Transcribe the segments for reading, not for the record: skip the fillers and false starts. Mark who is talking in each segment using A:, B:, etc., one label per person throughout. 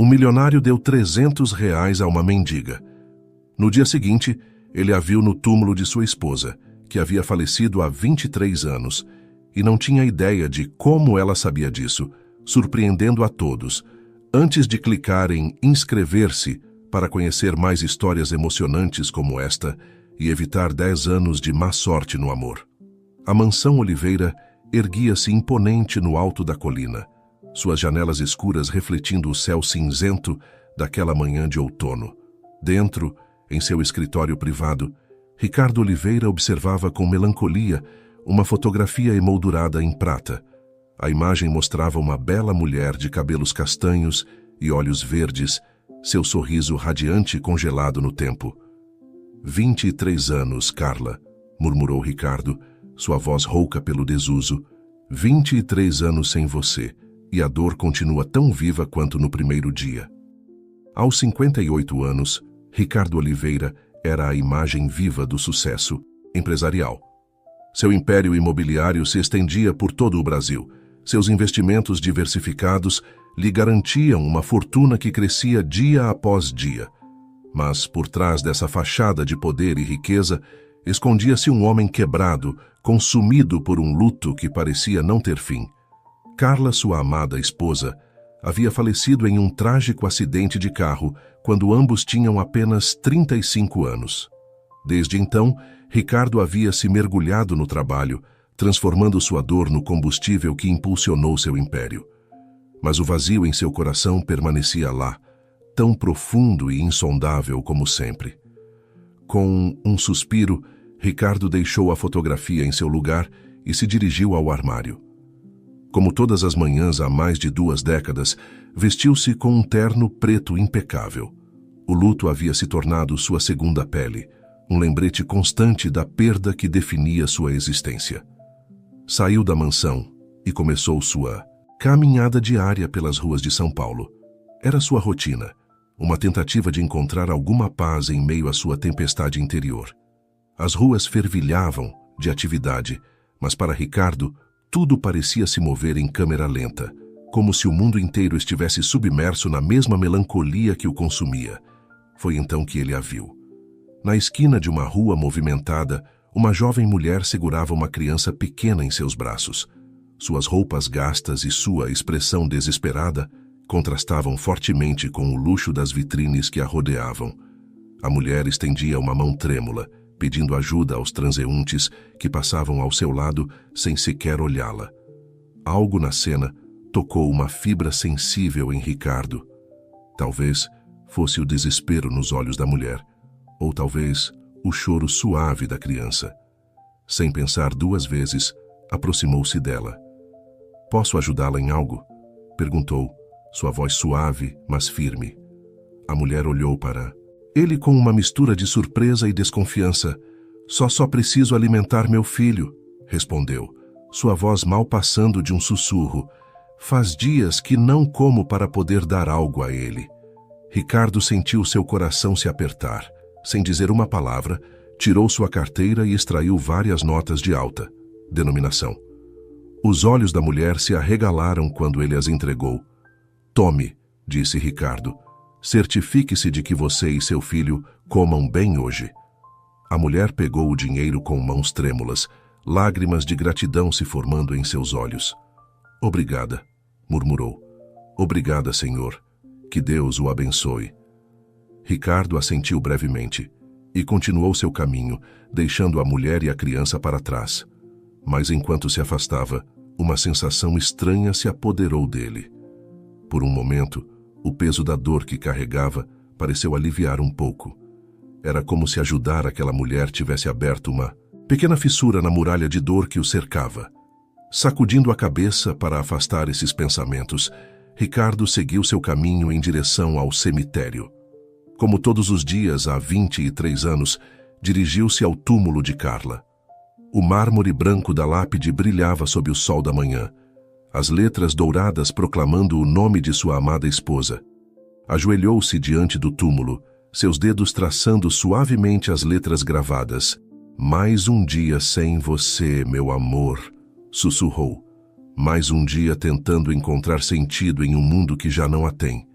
A: Um milionário deu R$ 300 a uma mendiga. No dia seguinte, ele a viu no túmulo de sua esposa, que havia falecido há 23 anos, e não tinha ideia de como ela sabia disso, surpreendendo a todos, antes de clicar em inscrever-se para conhecer mais histórias emocionantes como esta e evitar 10 anos de má sorte no amor. A mansão Oliveira erguia-se imponente no alto da colina, suas janelas escuras refletindo o céu cinzento daquela manhã de outono. Dentro, em seu escritório privado, Ricardo Oliveira observava com melancolia uma fotografia emoldurada em prata. A imagem mostrava uma bela mulher de cabelos castanhos e olhos verdes, seu sorriso radiante congelado no tempo. 23 anos, Carla, murmurou Ricardo, sua voz rouca pelo desuso. 23 anos sem você, e a dor continua tão viva quanto no primeiro dia. Aos 58 anos, Ricardo Oliveira era a imagem viva do sucesso empresarial. Seu império imobiliário se estendia por todo o Brasil. Seus investimentos diversificados lhe garantiam uma fortuna que crescia dia após dia. Mas, por trás dessa fachada de poder e riqueza, escondia-se um homem quebrado, consumido por um luto que parecia não ter fim. Carla, sua amada esposa, havia falecido em um trágico acidente de carro quando ambos tinham apenas 35 anos. Desde então, Ricardo havia se mergulhado no trabalho, transformando sua dor no combustível que impulsionou seu império. Mas o vazio em seu coração permanecia lá, tão profundo e insondável como sempre. Com um suspiro, Ricardo deixou a fotografia em seu lugar e se dirigiu ao armário. Como todas as manhãs há mais de 2 décadas, vestiu-se com um terno preto impecável. O luto havia se tornado sua segunda pele, um lembrete constante da perda que definia sua existência. Saiu da mansão e começou sua caminhada diária pelas ruas de São Paulo. Era sua rotina, uma tentativa de encontrar alguma paz em meio à sua tempestade interior. As ruas fervilhavam de atividade, mas para Ricardo, tudo parecia se mover em câmera lenta, como se o mundo inteiro estivesse submerso na mesma melancolia que o consumia. Foi então que ele a viu. Na esquina de uma rua movimentada, uma jovem mulher segurava uma criança pequena em seus braços. Suas roupas gastas e sua expressão desesperada contrastavam fortemente com o luxo das vitrines que a rodeavam. A mulher estendia uma mão trêmula, pedindo ajuda aos transeuntes que passavam ao seu lado sem sequer olhá-la. Algo na cena tocou uma fibra sensível em Ricardo. Talvez fosse o desespero nos olhos da mulher, ou talvez o choro suave da criança. Sem pensar 2 vezes, aproximou-se dela. "Posso ajudá-la em algo?" perguntou, sua voz suave, mas firme. A mulher olhou para ele com uma mistura de surpresa e desconfiança. Só preciso alimentar meu filho", respondeu, sua voz mal passando de um sussurro. "Faz dias que não como para poder dar algo a ele." Ricardo sentiu seu coração se apertar. Sem dizer uma palavra, tirou sua carteira e extraiu várias notas de alta denominação. Os olhos da mulher se arregalaram quando ele as entregou. "Tome", disse Ricardo. "Certifique-se de que você e seu filho comam bem hoje." A mulher pegou o dinheiro com mãos trêmulas, lágrimas de gratidão se formando em seus olhos. "Obrigada", murmurou. "Obrigada, Senhor. Que Deus o abençoe." Ricardo assentiu brevemente e continuou seu caminho, deixando a mulher e a criança para trás. Mas enquanto se afastava, uma sensação estranha se apoderou dele. Por um momento, o peso da dor que carregava pareceu aliviar um pouco. Era como se ajudar aquela mulher tivesse aberto uma pequena fissura na muralha de dor que o cercava. Sacudindo a cabeça para afastar esses pensamentos, Ricardo seguiu seu caminho em direção ao cemitério. Como todos os dias há 23 anos, dirigiu-se ao túmulo de Carla. O mármore branco da lápide brilhava sob o sol da manhã, as letras douradas proclamando o nome de sua amada esposa. Ajoelhou-se diante do túmulo, seus dedos traçando suavemente as letras gravadas. "Mais um dia sem você, meu amor", sussurrou. "Mais um dia tentando encontrar sentido em um mundo que já não a tem."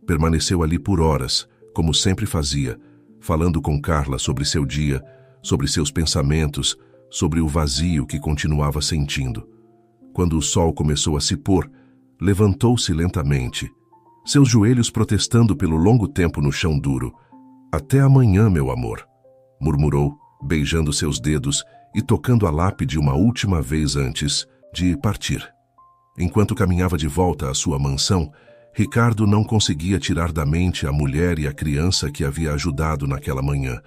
A: Permaneceu ali por horas, como sempre fazia, falando com Carla sobre seu dia, sobre seus pensamentos, sobre o vazio que continuava sentindo. Quando o sol começou a se pôr, levantou-se lentamente, seus joelhos protestando pelo longo tempo no chão duro. "Até amanhã, meu amor", murmurou, beijando seus dedos e tocando a lápide uma última vez antes de partir. Enquanto caminhava de volta à sua mansão, Ricardo não conseguia tirar da mente a mulher e a criança que havia ajudado naquela manhã.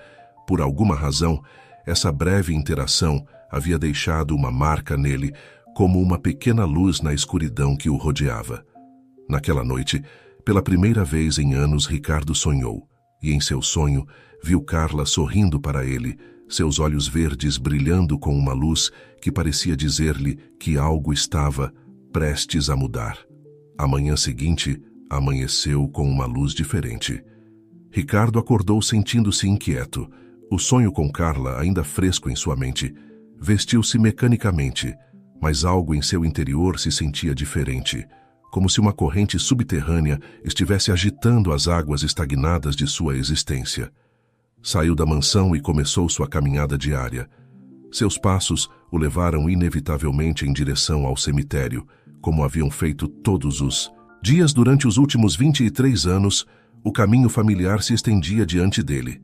A: Por alguma razão, essa breve interação havia deixado uma marca nele, como uma pequena luz na escuridão que o rodeava. Naquela noite, pela primeira vez em anos, Ricardo sonhou, e em seu sonho viu Carla sorrindo para ele, seus olhos verdes brilhando com uma luz que parecia dizer-lhe que algo estava prestes a mudar. A manhã seguinte amanheceu com uma luz diferente. Ricardo acordou sentindo-se inquieto, o sonho com Carla ainda fresco em sua mente. Vestiu-se mecanicamente, mas algo em seu interior se sentia diferente, como se uma corrente subterrânea estivesse agitando as águas estagnadas de sua existência. Saiu da mansão e começou sua caminhada diária. Seus passos o levaram inevitavelmente em direção ao cemitério, como haviam feito todos os dias durante os últimos 23 anos. O caminho familiar se estendia diante dele.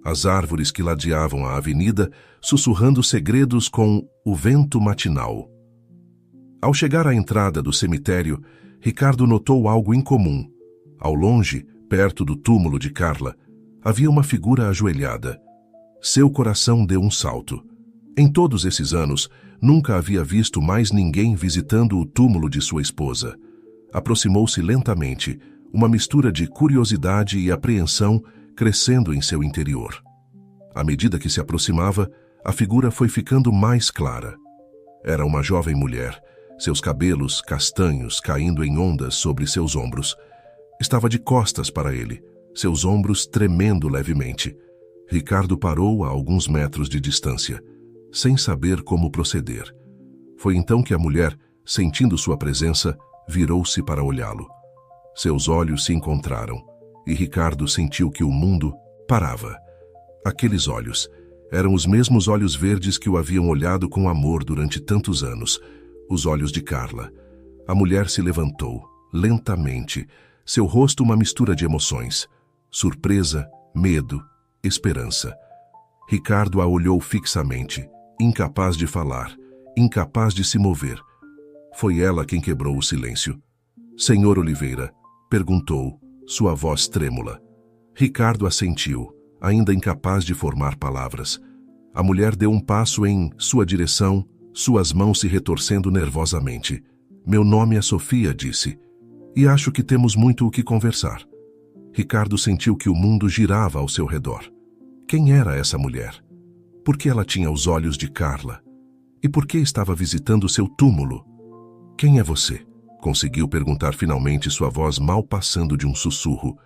A: As árvores que ladeavam a avenida, sussurrando segredos com o vento matinal. Ao chegar à entrada do cemitério, Ricardo notou algo incomum. Ao longe, perto do túmulo de Carla, havia uma figura ajoelhada. Seu coração deu um salto. Em todos esses anos, nunca havia visto mais ninguém visitando o túmulo de sua esposa. Aproximou-se lentamente, uma mistura de curiosidade e apreensão crescendo em seu interior. À medida que se aproximava, a figura foi ficando mais clara. Era uma jovem mulher, seus cabelos castanhos caindo em ondas sobre seus ombros. Estava de costas para ele, seus ombros tremendo levemente. Ricardo parou a alguns metros de distância, sem saber como proceder. Foi então que a mulher, sentindo sua presença, virou-se para olhá-lo. Seus olhos se encontraram, e Ricardo sentiu que o mundo parava. Aqueles olhos eram os mesmos olhos verdes que o haviam olhado com amor durante tantos anos, os olhos de Carla. A mulher se levantou, lentamente, seu rosto uma mistura de emoções: surpresa, medo, esperança. Ricardo a olhou fixamente, incapaz de falar, incapaz de se mover. Foi ela quem quebrou o silêncio. "Senhor Oliveira?", perguntou, sua voz trêmula. Ricardo assentiu, ainda incapaz de formar palavras. A mulher deu um passo em sua direção, suas mãos se retorcendo nervosamente. "Meu nome é Sofia", disse, "e acho que temos muito o que conversar." Ricardo sentiu que o mundo girava ao seu redor. Quem era essa mulher? Por que ela tinha os olhos de Carla? E por que estava visitando seu túmulo? "Quem é você?", conseguiu perguntar finalmente, sua voz mal passando de um sussurro.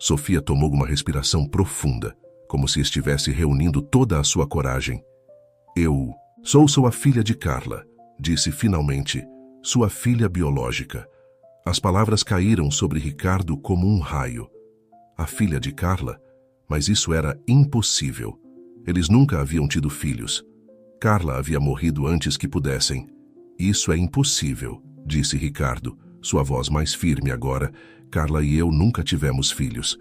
A: Sofia tomou uma respiração profunda, como se estivesse reunindo toda a sua coragem. "Eu sou sua filha de Carla", disse finalmente, "sua filha biológica." As palavras caíram sobre Ricardo como um raio. A filha de Carla? Mas isso era impossível. Eles nunca haviam tido filhos. Carla havia morrido antes que pudessem. "Isso é impossível", disse Ricardo, sua voz mais firme agora. "Carla e eu nunca tivemos filhos."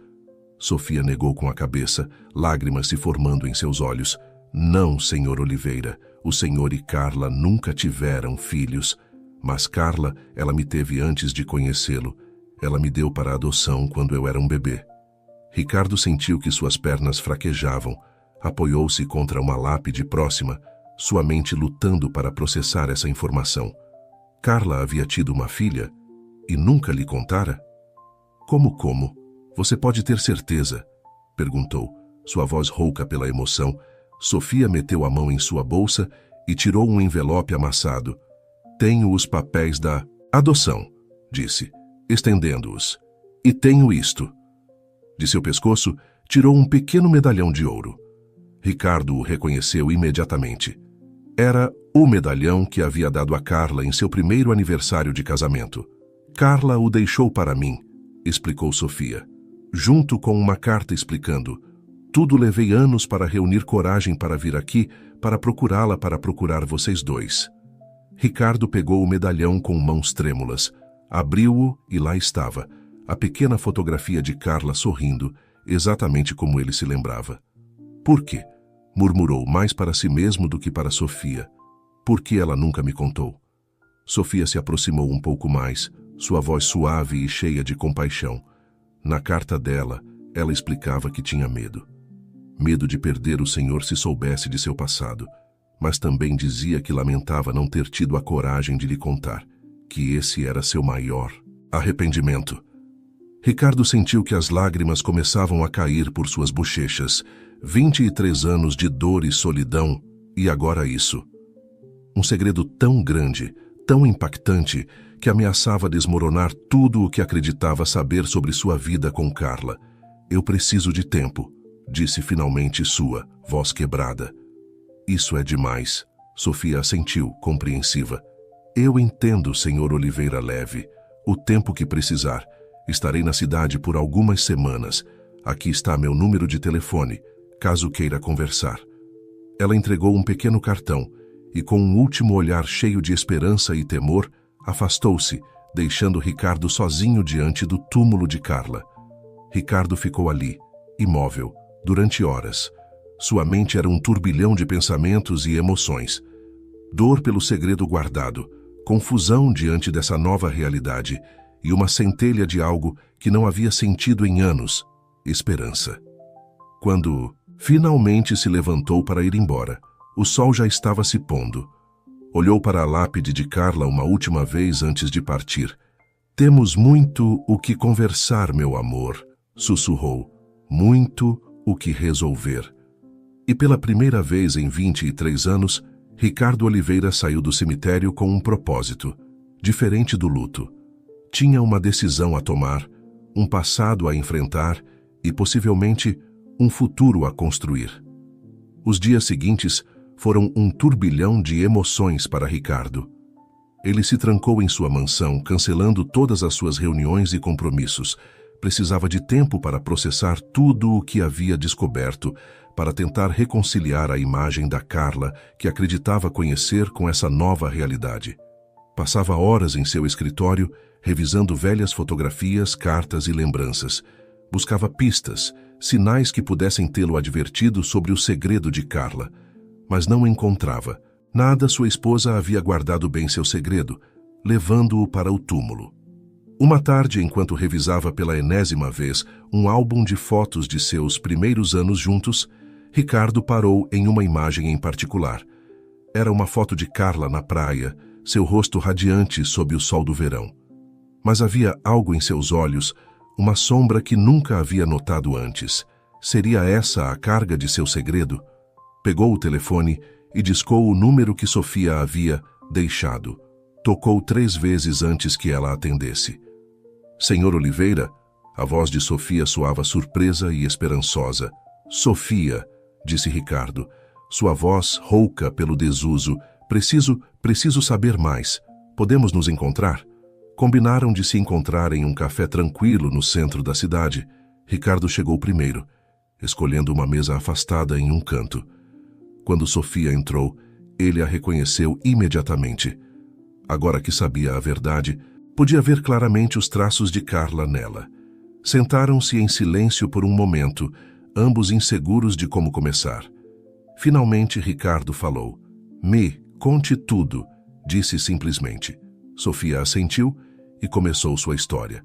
A: Sofia negou com a cabeça, lágrimas se formando em seus olhos. "Não, senhor Oliveira, o senhor e Carla nunca tiveram filhos. Mas Carla, ela me teve antes de conhecê-lo. Ela me deu para adoção quando eu era um bebê." Ricardo sentiu que suas pernas fraquejavam. Apoiou-se contra uma lápide próxima, sua mente lutando para processar essa informação. Carla havia tido uma filha e nunca lhe contara? Como? Você pode ter certeza?", perguntou, sua voz rouca pela emoção. Sofia meteu a mão em sua bolsa e tirou um envelope amassado. "Tenho os papéis da adoção", disse, estendendo-os. "E tenho isto." De seu pescoço, tirou um pequeno medalhão de ouro. Ricardo o reconheceu imediatamente. Era o medalhão que havia dado a Carla em seu primeiro aniversário de casamento. "Carla o deixou para mim", explicou Sofia. Junto com uma carta explicando: tudo levei anos para reunir coragem para vir aqui, para procurá-la, para procurar vocês dois. Ricardo pegou o medalhão com mãos trêmulas, abriu-o e lá estava, a pequena fotografia de Carla sorrindo, exatamente como ele se lembrava. Por quê? Murmurou mais para si mesmo do que para Sofia. Por que ela nunca me contou? Sofia se aproximou um pouco mais, sua voz suave e cheia de compaixão. Na carta dela, ela explicava que tinha medo. Medo de perder o Senhor se soubesse de seu passado, mas também dizia que lamentava não ter tido a coragem de lhe contar, que esse era seu maior arrependimento. Ricardo sentiu que as lágrimas começavam a cair por suas bochechas. 23 anos de dor e solidão, e agora isso. Um segredo tão grande, tão impactante, que ameaçava desmoronar tudo o que acreditava saber sobre sua vida com Carla. Eu preciso de tempo, disse finalmente sua voz quebrada. Isso é demais, Sofia assentiu, compreensiva. Eu entendo, Sr. Oliveira Leve. O tempo que precisar. Estarei na cidade por algumas semanas. Aqui está meu número de telefone, caso queira conversar. Ela entregou um pequeno cartão e, com um último olhar cheio de esperança e temor, afastou-se, deixando Ricardo sozinho diante do túmulo de Carla. Ricardo ficou ali, imóvel, durante horas. Sua mente era um turbilhão de pensamentos e emoções. Dor pelo segredo guardado, confusão diante dessa nova realidade e uma centelha de algo que não havia sentido em anos, esperança. Quando finalmente se levantou para ir embora, o sol já estava se pondo. Olhou para a lápide de Carla uma última vez antes de partir. Temos muito o que conversar, meu amor, sussurrou. Muito o que resolver. E pela primeira vez em 23 anos, Ricardo Oliveira saiu do cemitério com um propósito, diferente do luto. Tinha uma decisão a tomar, um passado a enfrentar e, possivelmente, um futuro a construir. Os dias seguintes foram um turbilhão de emoções para Ricardo. Ele se trancou em sua mansão, cancelando todas as suas reuniões e compromissos. Precisava de tempo para processar tudo o que havia descoberto, para tentar reconciliar a imagem da Carla que acreditava conhecer com essa nova realidade. Passava horas em seu escritório, revisando velhas fotografias, cartas e lembranças. Buscava pistas, sinais que pudessem tê-lo advertido sobre o segredo de Carla. Mas não encontrava. Nada sua esposa havia guardado bem seu segredo, levando-o para o túmulo. Uma tarde, enquanto revisava pela enésima vez um álbum de fotos de seus primeiros anos juntos, Ricardo parou em uma imagem em particular. Era uma foto de Carla na praia, seu rosto radiante sob o sol do verão. Mas havia algo em seus olhos, uma sombra que nunca havia notado antes. Seria essa a carga de seu segredo? Pegou o telefone e discou o número que Sofia havia deixado. Tocou 3 vezes antes que ela atendesse. Senhor Oliveira? A voz de Sofia soava surpresa e esperançosa. Sofia, disse Ricardo, sua voz rouca pelo desuso. Preciso saber mais. Podemos nos encontrar? Combinaram de se encontrar em um café tranquilo no centro da cidade. Ricardo chegou primeiro, escolhendo uma mesa afastada em um canto. Quando Sofia entrou, ele a reconheceu imediatamente. Agora que sabia a verdade, podia ver claramente os traços de Carla nela. Sentaram-se em silêncio por um momento, ambos inseguros de como começar. Finalmente, Ricardo falou. Me conte tudo, disse simplesmente. Sofia assentiu e começou sua história.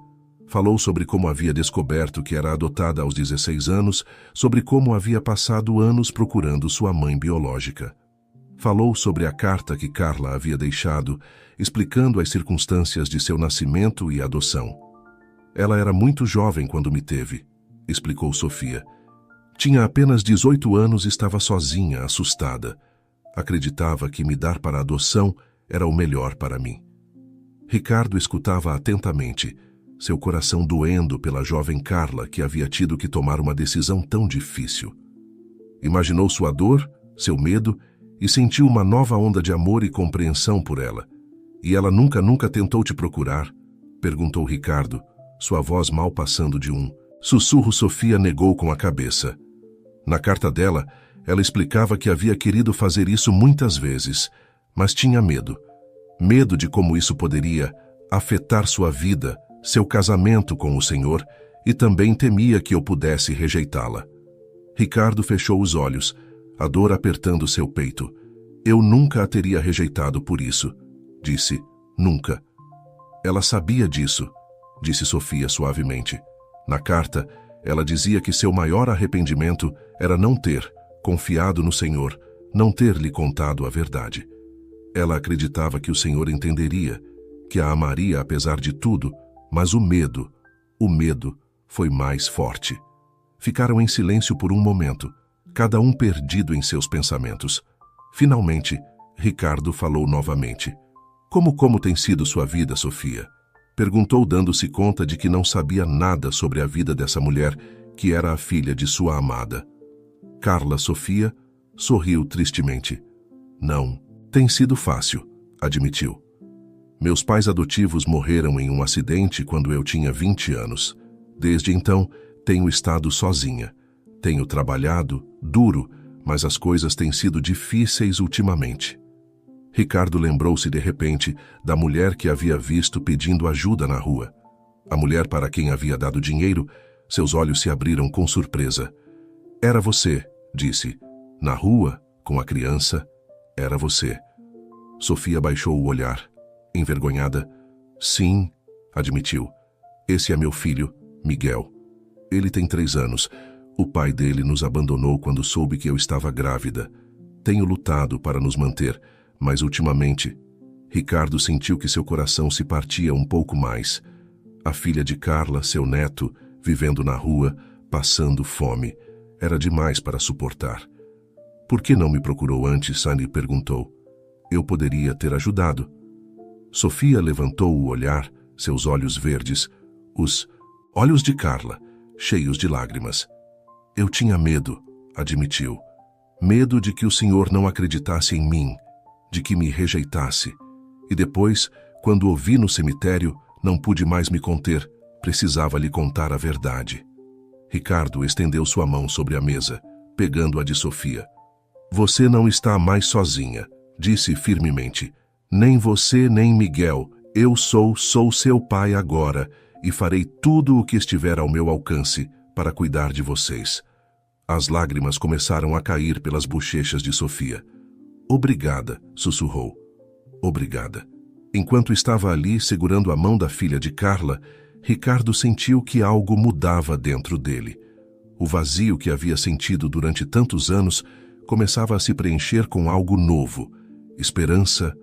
A: Falou sobre como havia descoberto que era adotada aos 16 anos, sobre como havia passado anos procurando sua mãe biológica. Falou sobre a carta que Carla havia deixado, explicando as circunstâncias de seu nascimento e adoção. Ela era muito jovem quando me teve, explicou Sofia. Tinha apenas 18 anos e estava sozinha, assustada. Acreditava que me dar para a adoção era o melhor para mim. Ricardo escutava atentamente, seu coração doendo pela jovem Carla que havia tido que tomar uma decisão tão difícil. Imaginou sua dor, seu medo, e sentiu uma nova onda de amor e compreensão por ela. E ela nunca tentou te procurar? Perguntou Ricardo, sua voz mal passando de um sussurro. Sofia negou com a cabeça. Na carta dela, ela explicava que havia querido fazer isso muitas vezes, mas tinha medo. Medo de como isso poderia afetar sua vida, seu casamento com o Senhor, e também temia que eu pudesse rejeitá-la. Ricardo fechou os olhos, a dor apertando seu peito. Eu nunca a teria rejeitado por isso, disse. Nunca. Ela sabia disso, disse Sofia suavemente. Na carta, ela dizia que seu maior arrependimento era não ter confiado no Senhor, não ter lhe contado a verdade. Ela acreditava que o Senhor entenderia, que a amaria apesar de tudo, mas o medo foi mais forte. Ficaram em silêncio por um momento, cada um perdido em seus pensamentos. Finalmente, Ricardo falou novamente. Como tem sido sua vida, Sofia? Perguntou, dando-se conta de que não sabia nada sobre a vida dessa mulher, que era a filha de sua amada. Carla Sofia sorriu tristemente. Não, tem sido fácil, admitiu. Meus pais adotivos morreram em um acidente quando eu tinha 20 anos. Desde então, tenho estado sozinha. Tenho trabalhado duro, mas as coisas têm sido difíceis ultimamente. Ricardo lembrou-se de repente da mulher que havia visto pedindo ajuda na rua. A mulher para quem havia dado dinheiro, seus olhos se abriram com surpresa. Era você, disse. Na rua, com a criança, era você. Sofia baixou o olhar, envergonhada. Sim, admitiu. Esse é meu filho, Miguel. Ele tem 3 anos. O pai dele nos abandonou quando soube que eu estava grávida. Tenho lutado para nos manter, mas ultimamente, Ricardo sentiu que seu coração se partia um pouco mais. A filha de Carla, seu neto, vivendo na rua, passando fome. Era demais para suportar. Por que não me procurou antes? Sandy perguntou. Eu poderia ter ajudado. Sofia levantou o olhar, seus olhos verdes, os olhos de Carla, cheios de lágrimas. Eu tinha medo, admitiu. Medo de que o Senhor não acreditasse em mim, de que me rejeitasse. E depois, quando o vi no cemitério, não pude mais me conter, precisava lhe contar a verdade. Ricardo estendeu sua mão sobre a mesa, pegando a de Sofia. Você não está mais sozinha, disse firmemente. Nem você, nem Miguel. Eu sou seu pai agora, e farei tudo o que estiver ao meu alcance para cuidar de vocês. As lágrimas começaram a cair pelas bochechas de Sofia. Obrigada, sussurrou. Obrigada. Enquanto estava ali segurando a mão da filha de Carla, Ricardo sentiu que algo mudava dentro dele. O vazio que havia sentido durante tantos anos começava a se preencher com algo novo: esperança,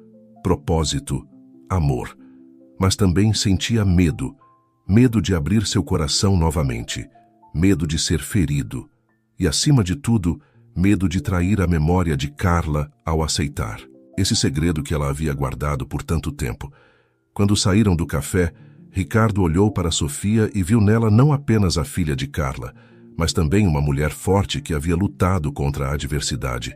A: propósito, amor. Mas também sentia medo. Medo de abrir seu coração novamente. Medo de ser ferido. E, acima de tudo, medo de trair a memória de Carla ao aceitar esse segredo que ela havia guardado por tanto tempo. Quando saíram do café, Ricardo olhou para Sofia e viu nela não apenas a filha de Carla, mas também uma mulher forte que havia lutado contra a adversidade.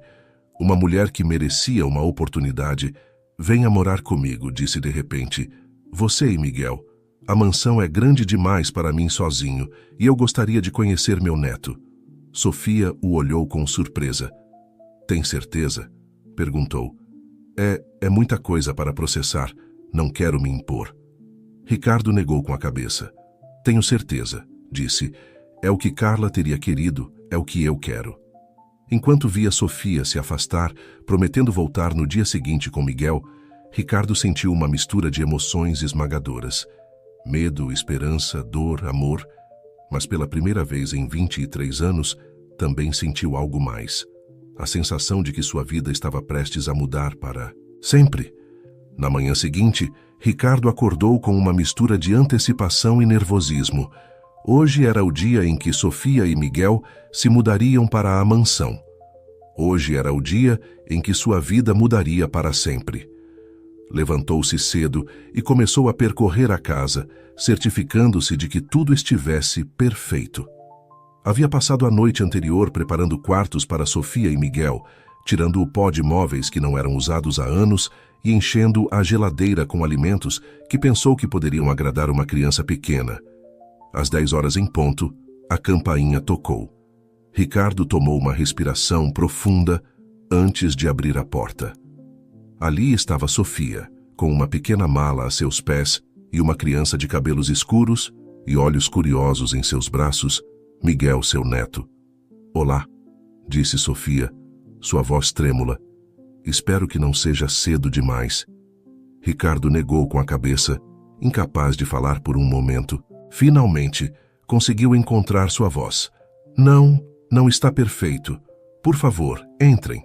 A: Uma mulher que merecia uma oportunidade. Venha morar comigo, disse de repente. Você e Miguel. A mansão é grande demais para mim sozinho e eu gostaria de conhecer meu neto. Sofia o olhou com surpresa. Tem certeza? Perguntou. É muita coisa para processar. Não quero me impor. Ricardo negou com a cabeça. Tenho certeza, disse. É o que Carla teria querido, é o que eu quero. Enquanto via Sofia se afastar, prometendo voltar no dia seguinte com Miguel, Ricardo sentiu uma mistura de emoções esmagadoras. Medo, esperança, dor, amor. Mas pela primeira vez em 23 anos, também sentiu algo mais. A sensação de que sua vida estava prestes a mudar para sempre. Na manhã seguinte, Ricardo acordou com uma mistura de antecipação e nervosismo. Hoje era o dia em que Sofia e Miguel se mudariam para a mansão. Hoje era o dia em que sua vida mudaria para sempre. Levantou-se cedo e começou a percorrer a casa, certificando-se de que tudo estivesse perfeito. Havia passado a noite anterior preparando quartos para Sofia e Miguel, tirando o pó de móveis que não eram usados há anos e enchendo a geladeira com alimentos que pensou que poderiam agradar uma criança pequena. Às 10 horas em ponto, a campainha tocou. Ricardo tomou uma respiração profunda antes de abrir a porta. Ali estava Sofia, com uma pequena mala a seus pés e uma criança de cabelos escuros e olhos curiosos em seus braços, Miguel, seu neto. "Olá", disse Sofia, sua voz trêmula. "Espero que não seja cedo demais." Ricardo negou com a cabeça, incapaz de falar por um momento. Finalmente, conseguiu encontrar sua voz. Não está perfeito. Por favor, entrem."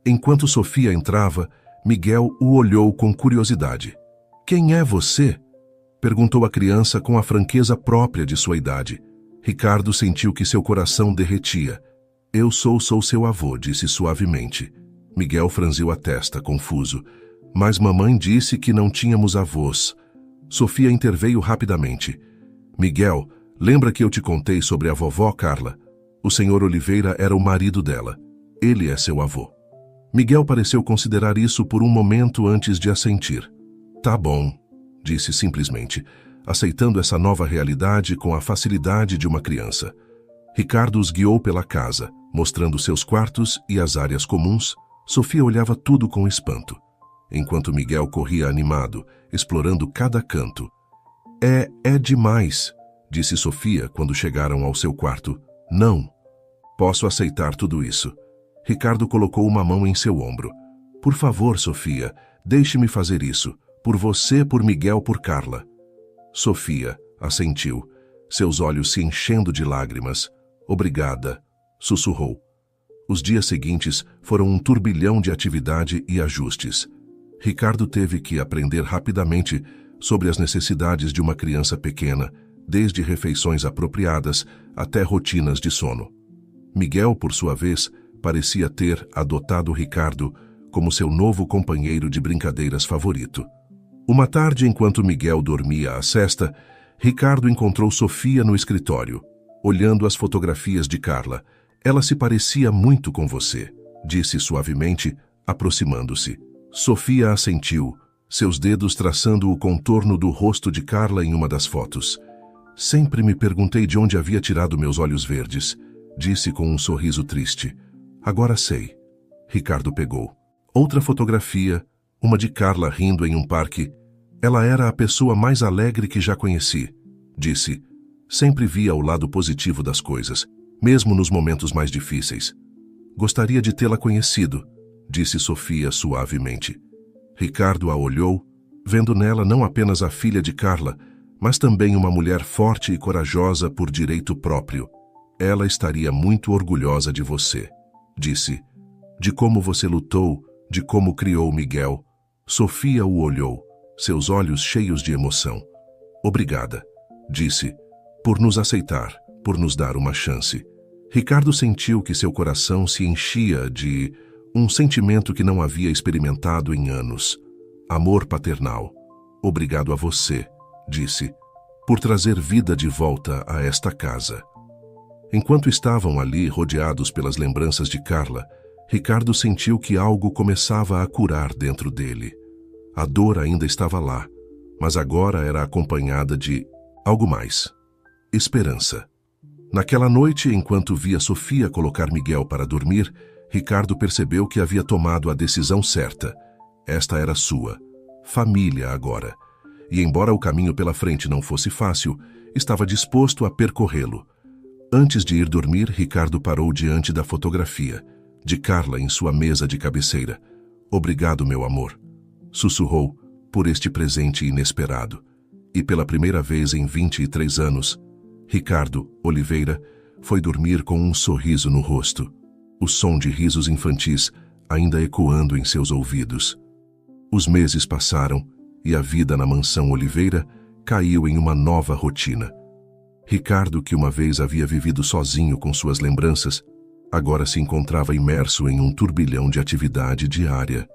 A: Enquanto Sofia entrava, Miguel o olhou com curiosidade. "Quem é você?" perguntou a criança com a franqueza própria de sua idade. Ricardo sentiu que seu coração derretia. "Eu sou seu avô", disse suavemente. Miguel franziu a testa, confuso. "Mas mamãe disse que não tínhamos avós." Sofia interveio rapidamente. "Miguel, lembra que eu te contei sobre a vovó Carla? O senhor Oliveira era o marido dela. Ele é seu avô." Miguel pareceu considerar isso por um momento antes de assentir. "Tá bom", disse simplesmente, aceitando essa nova realidade com a facilidade de uma criança. Ricardo os guiou pela casa, mostrando seus quartos e as áreas comuns. Sofia olhava tudo com espanto, enquanto Miguel corria animado, explorando cada canto. É demais", disse Sofia quando chegaram ao seu quarto. "Não. Posso aceitar tudo isso." Ricardo colocou uma mão em seu ombro. "Por favor, Sofia, deixe-me fazer isso. Por você, por Miguel, por Carla." Sofia assentiu, seus olhos se enchendo de lágrimas. "Obrigada", sussurrou. Os dias seguintes foram um turbilhão de atividade e ajustes. Ricardo teve que aprender rapidamente sobre as necessidades de uma criança pequena, desde refeições apropriadas até rotinas de sono. Miguel, por sua vez, parecia ter adotado Ricardo como seu novo companheiro de brincadeiras favorito. Uma tarde, enquanto Miguel dormia a sesta, Ricardo encontrou Sofia no escritório, olhando as fotografias de Carla. "Ela se parecia muito com você", disse suavemente, aproximando-se. Sofia assentiu, seus dedos traçando o contorno do rosto de Carla em uma das fotos. "Sempre me perguntei de onde havia tirado meus olhos verdes", disse com um sorriso triste. "Agora sei." Ricardo pegou outra fotografia, uma de Carla rindo em um parque. "Ela era a pessoa mais alegre que já conheci", disse. "Sempre via o lado positivo das coisas, mesmo nos momentos mais difíceis." "Gostaria de tê-la conhecido", disse Sofia suavemente. Ricardo a olhou, vendo nela não apenas a filha de Carla, mas também uma mulher forte e corajosa por direito próprio. "Ela estaria muito orgulhosa de você", disse. "De como você lutou, de como criou Miguel." Sofia o olhou, seus olhos cheios de emoção. "Obrigada", disse, "por nos aceitar, por nos dar uma chance." Ricardo sentiu que seu coração se enchia de um sentimento que não havia experimentado em anos. Amor paternal. "Obrigado a você", disse, "por trazer vida de volta a esta casa." Enquanto estavam ali, rodeados pelas lembranças de Carla, Ricardo sentiu que algo começava a curar dentro dele. A dor ainda estava lá, mas agora era acompanhada de algo mais. Esperança. Naquela noite, enquanto via Sofia colocar Miguel para dormir, Ricardo percebeu que havia tomado a decisão certa. Esta era sua família agora. E embora o caminho pela frente não fosse fácil, estava disposto a percorrê-lo. Antes de ir dormir, Ricardo parou diante da fotografia de Carla em sua mesa de cabeceira. "Obrigado, meu amor", sussurrou, "por este presente inesperado." E pela primeira vez em 23 anos, Ricardo Oliveira foi dormir com um sorriso no rosto, o som de risos infantis ainda ecoando em seus ouvidos. Os meses passaram e a vida na mansão Oliveira caiu em uma nova rotina. Ricardo, que uma vez havia vivido sozinho com suas lembranças, agora se encontrava imerso em um turbilhão de atividade diária.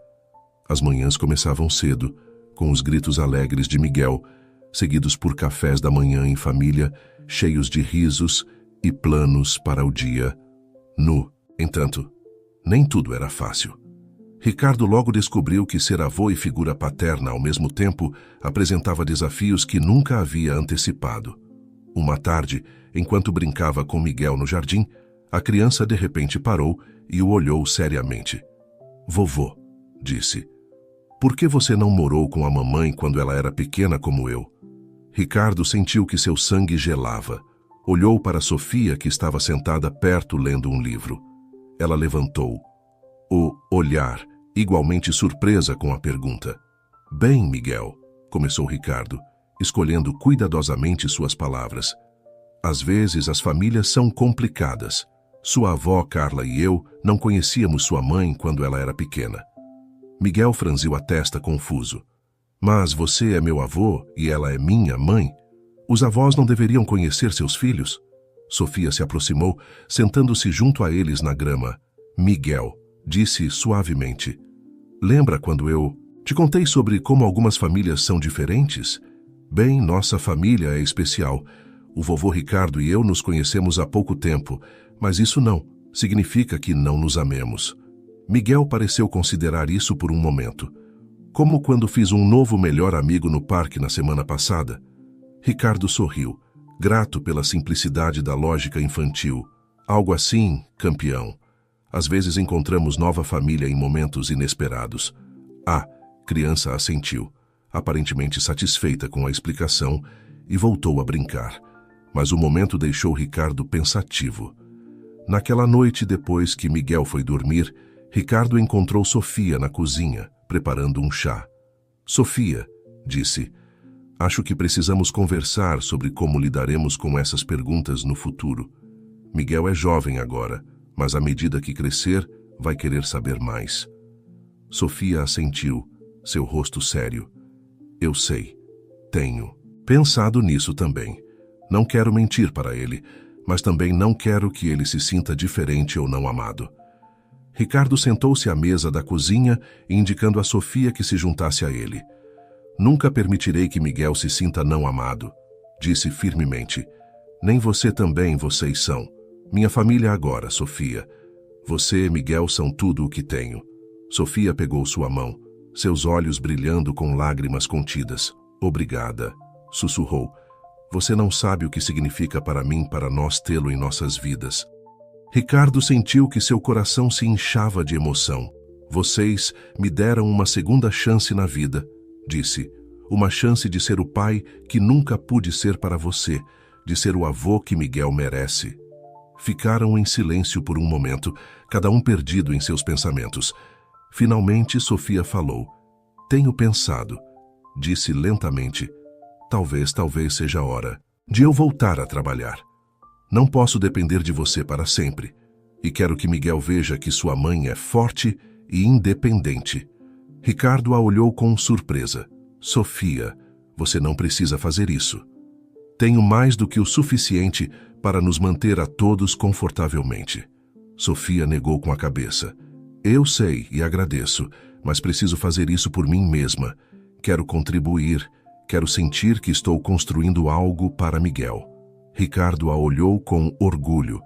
A: As manhãs começavam cedo, com os gritos alegres de Miguel, seguidos por cafés da manhã em família, cheios de risos e planos para o dia. No entanto, nem tudo era fácil. Ricardo logo descobriu que ser avô e figura paterna ao mesmo tempo apresentava desafios que nunca havia antecipado. Uma tarde, enquanto brincava com Miguel no jardim, a criança de repente parou e o olhou seriamente. Vovô, disse, por que você não morou com a mamãe quando ela era pequena como eu? Ricardo sentiu que seu sangue gelava. Olhou para Sofia, que estava sentada perto lendo um livro. Ela levantou o olhar, igualmente surpresa com a pergunta. Bem, Miguel, começou Ricardo, escolhendo cuidadosamente suas palavras. Às vezes as famílias são complicadas. Sua avó Carla e eu não conhecíamos sua mãe quando ela era pequena. Miguel franziu a testa confuso. Mas você é meu avô e ela é minha mãe? Os avós não deveriam conhecer seus filhos? Sofia se aproximou, sentando-se junto a eles na grama. Miguel, disse suavemente. Lembra quando eu te contei sobre como algumas famílias são diferentes? Bem, nossa família é especial. O vovô Ricardo e eu nos conhecemos há pouco tempo, mas isso não significa que não nos amemos. Miguel pareceu considerar isso por um momento. Como quando fiz um novo melhor amigo no parque na semana passada. Ricardo sorriu, grato pela simplicidade da lógica infantil. Algo assim, campeão. Às vezes encontramos nova família em momentos inesperados. A criança assentiu, aparentemente satisfeita com a explicação, e voltou a brincar. Mas o momento deixou Ricardo pensativo. Naquela noite, depois que Miguel foi dormir, Ricardo encontrou Sofia na cozinha, preparando um chá. Sofia, disse, acho que precisamos conversar sobre como lidaremos com essas perguntas no futuro. Miguel é jovem agora, mas à medida que crescer, vai querer saber mais. Sofia assentiu, seu rosto sério. Eu sei, tenho pensado nisso também. Não quero mentir para ele, mas também não quero que ele se sinta diferente ou não amado. Ricardo sentou-se à mesa da cozinha, indicando a Sofia que se juntasse a ele. Nunca permitirei que Miguel se sinta não amado, disse firmemente. Nem você também, vocês são. Minha família agora, Sofia. Você e Miguel são tudo o que tenho. Sofia pegou sua mão, seus olhos brilhando com lágrimas contidas. Obrigada, sussurrou. Você não sabe o que significa para mim, para nós tê-lo em nossas vidas. Ricardo sentiu que seu coração se inchava de emoção. Vocês me deram uma segunda chance na vida, disse. Uma chance de ser o pai que nunca pude ser para você, de ser o avô que Miguel merece. Ficaram em silêncio por um momento, cada um perdido em seus pensamentos. Finalmente, Sofia falou. Tenho pensado, disse lentamente. Talvez seja a hora de eu voltar a trabalhar. Não posso depender de você para sempre. E quero que Miguel veja que sua mãe é forte e independente. Ricardo a olhou com surpresa. Sofia, você não precisa fazer isso. Tenho mais do que o suficiente para nos manter a todos confortavelmente. Sofia negou com a cabeça. Eu sei e agradeço, mas preciso fazer isso por mim mesma. Quero contribuir, quero sentir que estou construindo algo para Miguel. Ricardo a olhou com orgulho.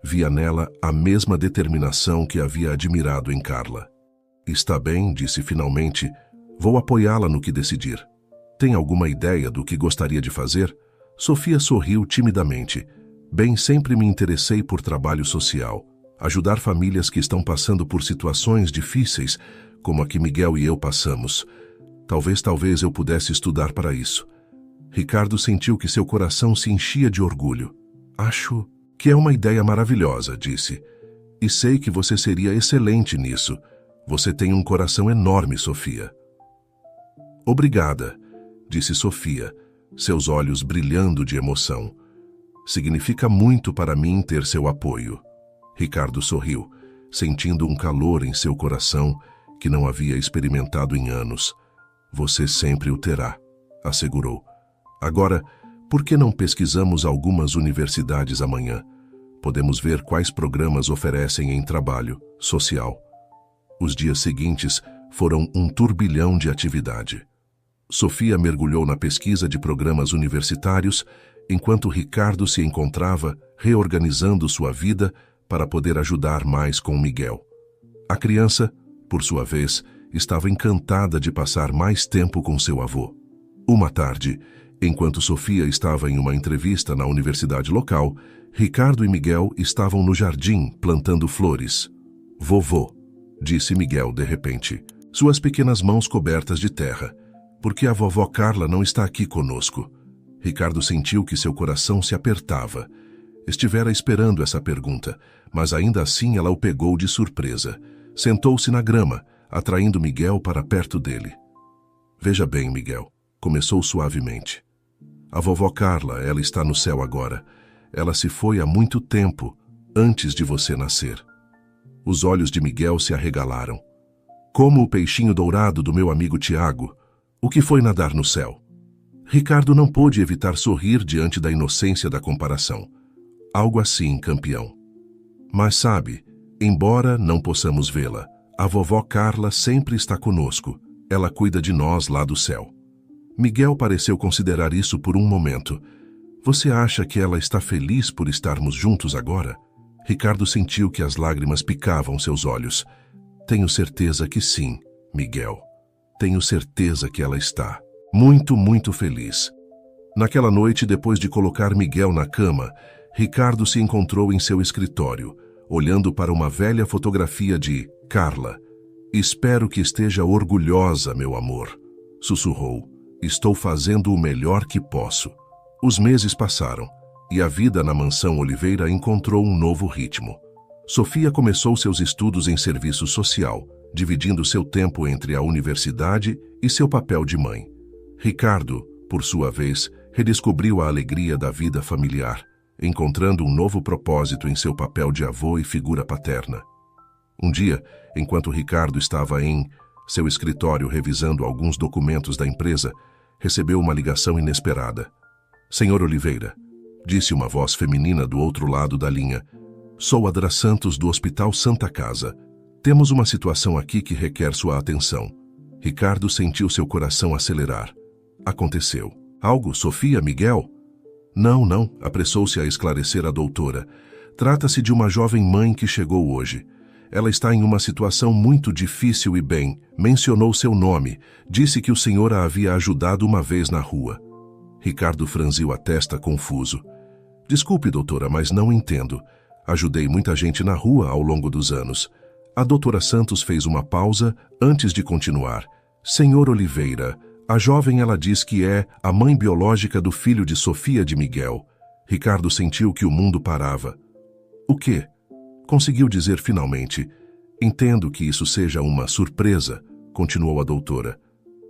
A: Via nela a mesma determinação que havia admirado em Carla. Está bem, disse finalmente. Vou apoiá-la no que decidir. Tem alguma ideia do que gostaria de fazer? Sofia sorriu timidamente. Bem, sempre me interessei por trabalho social. Ajudar famílias que estão passando por situações difíceis, como a que Miguel e eu passamos. Talvez eu pudesse estudar para isso. Ricardo sentiu que seu coração se enchia de orgulho. Acho que é uma ideia maravilhosa, disse. E sei que você seria excelente nisso. Você tem um coração enorme, Sofia. Obrigada, disse Sofia, seus olhos brilhando de emoção. Significa muito para mim ter seu apoio. Ricardo sorriu, sentindo um calor em seu coração que não havia experimentado em anos. Você sempre o terá, assegurou. Agora, por que não pesquisamos algumas universidades amanhã? Podemos ver quais programas oferecem em trabalho social. Os dias seguintes foram um turbilhão de atividade. Sofia mergulhou na pesquisa de programas universitários, enquanto Ricardo se encontrava reorganizando sua vida para poder ajudar mais com Miguel. A criança, por sua vez, estava encantada de passar mais tempo com seu avô. Uma tarde, Enquanto Sofia estava em uma entrevista na universidade local, Ricardo e Miguel estavam no jardim plantando flores. Vovô, disse Miguel de repente, suas pequenas mãos cobertas de terra. Por que a vovó Carla não está aqui conosco? Ricardo sentiu que seu coração se apertava. Estivera esperando essa pergunta, mas ainda assim ela o pegou de surpresa. Sentou-se na grama, atraindo Miguel para perto dele. Veja bem, Miguel, começou suavemente. A vovó Carla, ela está no céu agora. Ela se foi há muito tempo, antes de você nascer. Os olhos de Miguel se arregalaram. Como o peixinho dourado do meu amigo Tiago, o que foi nadar no céu? Ricardo não pôde evitar sorrir diante da inocência da comparação. Algo assim, campeão. Mas sabe, embora não possamos vê-la, a vovó Carla sempre está conosco. Ela cuida de nós lá do céu. Miguel pareceu considerar isso por um momento. Você acha que ela está feliz por estarmos juntos agora? Ricardo sentiu que as lágrimas picavam seus olhos. Tenho certeza que sim, Miguel. Tenho certeza que ela está muito, muito feliz. Naquela noite, depois de colocar Miguel na cama, Ricardo se encontrou em seu escritório, olhando para uma velha fotografia de Carla. Espero que esteja orgulhosa, meu amor, sussurrou. Estou fazendo o melhor que posso. Os meses passaram e a vida na mansão Oliveira encontrou um novo ritmo. Sofia começou seus estudos em serviço social, dividindo seu tempo entre a universidade e seu papel de mãe. Ricardo, por sua vez, redescobriu a alegria da vida familiar, encontrando um novo propósito em seu papel de avô e figura paterna. Um dia, enquanto Ricardo estava em seu escritório revisando alguns documentos da empresa, recebeu uma ligação inesperada. Senhor Oliveira, disse uma voz feminina do outro lado da linha. Sou Adra Santos do Hospital Santa Casa. Temos uma situação aqui que requer sua atenção. Ricardo sentiu seu coração acelerar. Aconteceu. Algo, Sofia, Miguel? Não, apressou-se a esclarecer a doutora. Trata-se de uma jovem mãe que chegou hoje. Ela está em uma situação muito difícil e bem, mencionou seu nome, disse que o senhor a havia ajudado uma vez na rua. Ricardo franziu a testa confuso. Desculpe, doutora, mas não entendo. Ajudei muita gente na rua ao longo dos anos. A doutora Santos fez uma pausa antes de continuar. Senhor Oliveira, a jovem ela diz que é a mãe biológica do filho de Sofia de Miguel. Ricardo sentiu que o mundo parava. O quê? Conseguiu dizer finalmente. Entendo que isso seja uma surpresa, continuou a doutora.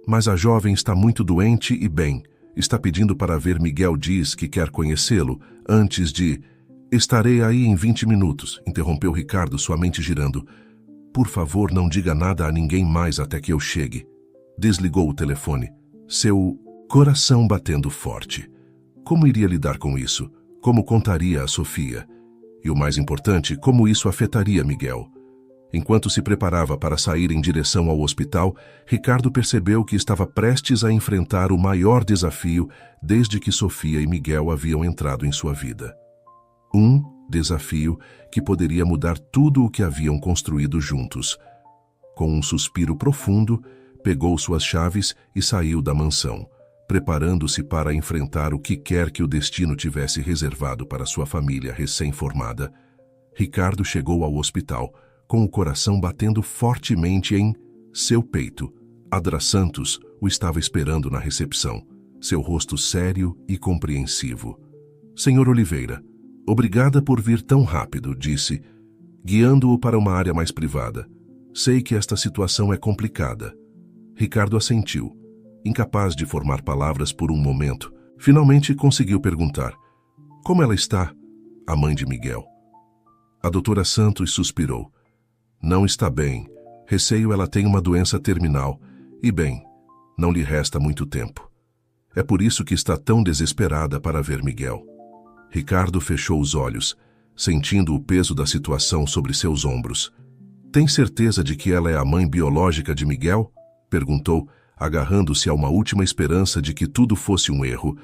A: Mas a jovem está muito doente e bem. Está pedindo para ver Miguel, diz que quer conhecê-lo antes de... Estarei aí em 20 minutos, interrompeu Ricardo, sua mente girando. Por favor, não diga nada a ninguém mais até que eu chegue. Desligou o telefone. Seu coração batendo forte. Como iria lidar com isso? Como contaria a Sofia? E o mais importante, como isso afetaria Miguel? Enquanto se preparava para sair em direção ao hospital, Ricardo percebeu que estava prestes a enfrentar o maior desafio desde que Sofia e Miguel haviam entrado em sua vida. Um desafio que poderia mudar tudo o que haviam construído juntos. Com um suspiro profundo, pegou suas chaves e saiu da mansão, preparando-se para enfrentar o que quer que o destino tivesse reservado para sua família recém-formada. Ricardo chegou ao hospital, com o coração batendo fortemente em seu peito. Adra Santos o estava esperando na recepção, seu rosto sério e compreensivo. Senhor Oliveira, obrigada por vir tão rápido, disse, guiando-o para uma área mais privada. Sei que esta situação é complicada. Ricardo assentiu, incapaz de formar palavras por um momento. Finalmente conseguiu perguntar. Como ela está? A mãe de Miguel. A doutora Santos suspirou. Não está bem. Receio ela tem uma doença terminal. E bem, não lhe resta muito tempo. É por isso que está tão desesperada para ver Miguel. Ricardo fechou os olhos, sentindo o peso da situação sobre seus ombros. Tem certeza de que ela é a mãe biológica de Miguel? Perguntou, agarrando-se a uma última esperança de que tudo fosse um erro.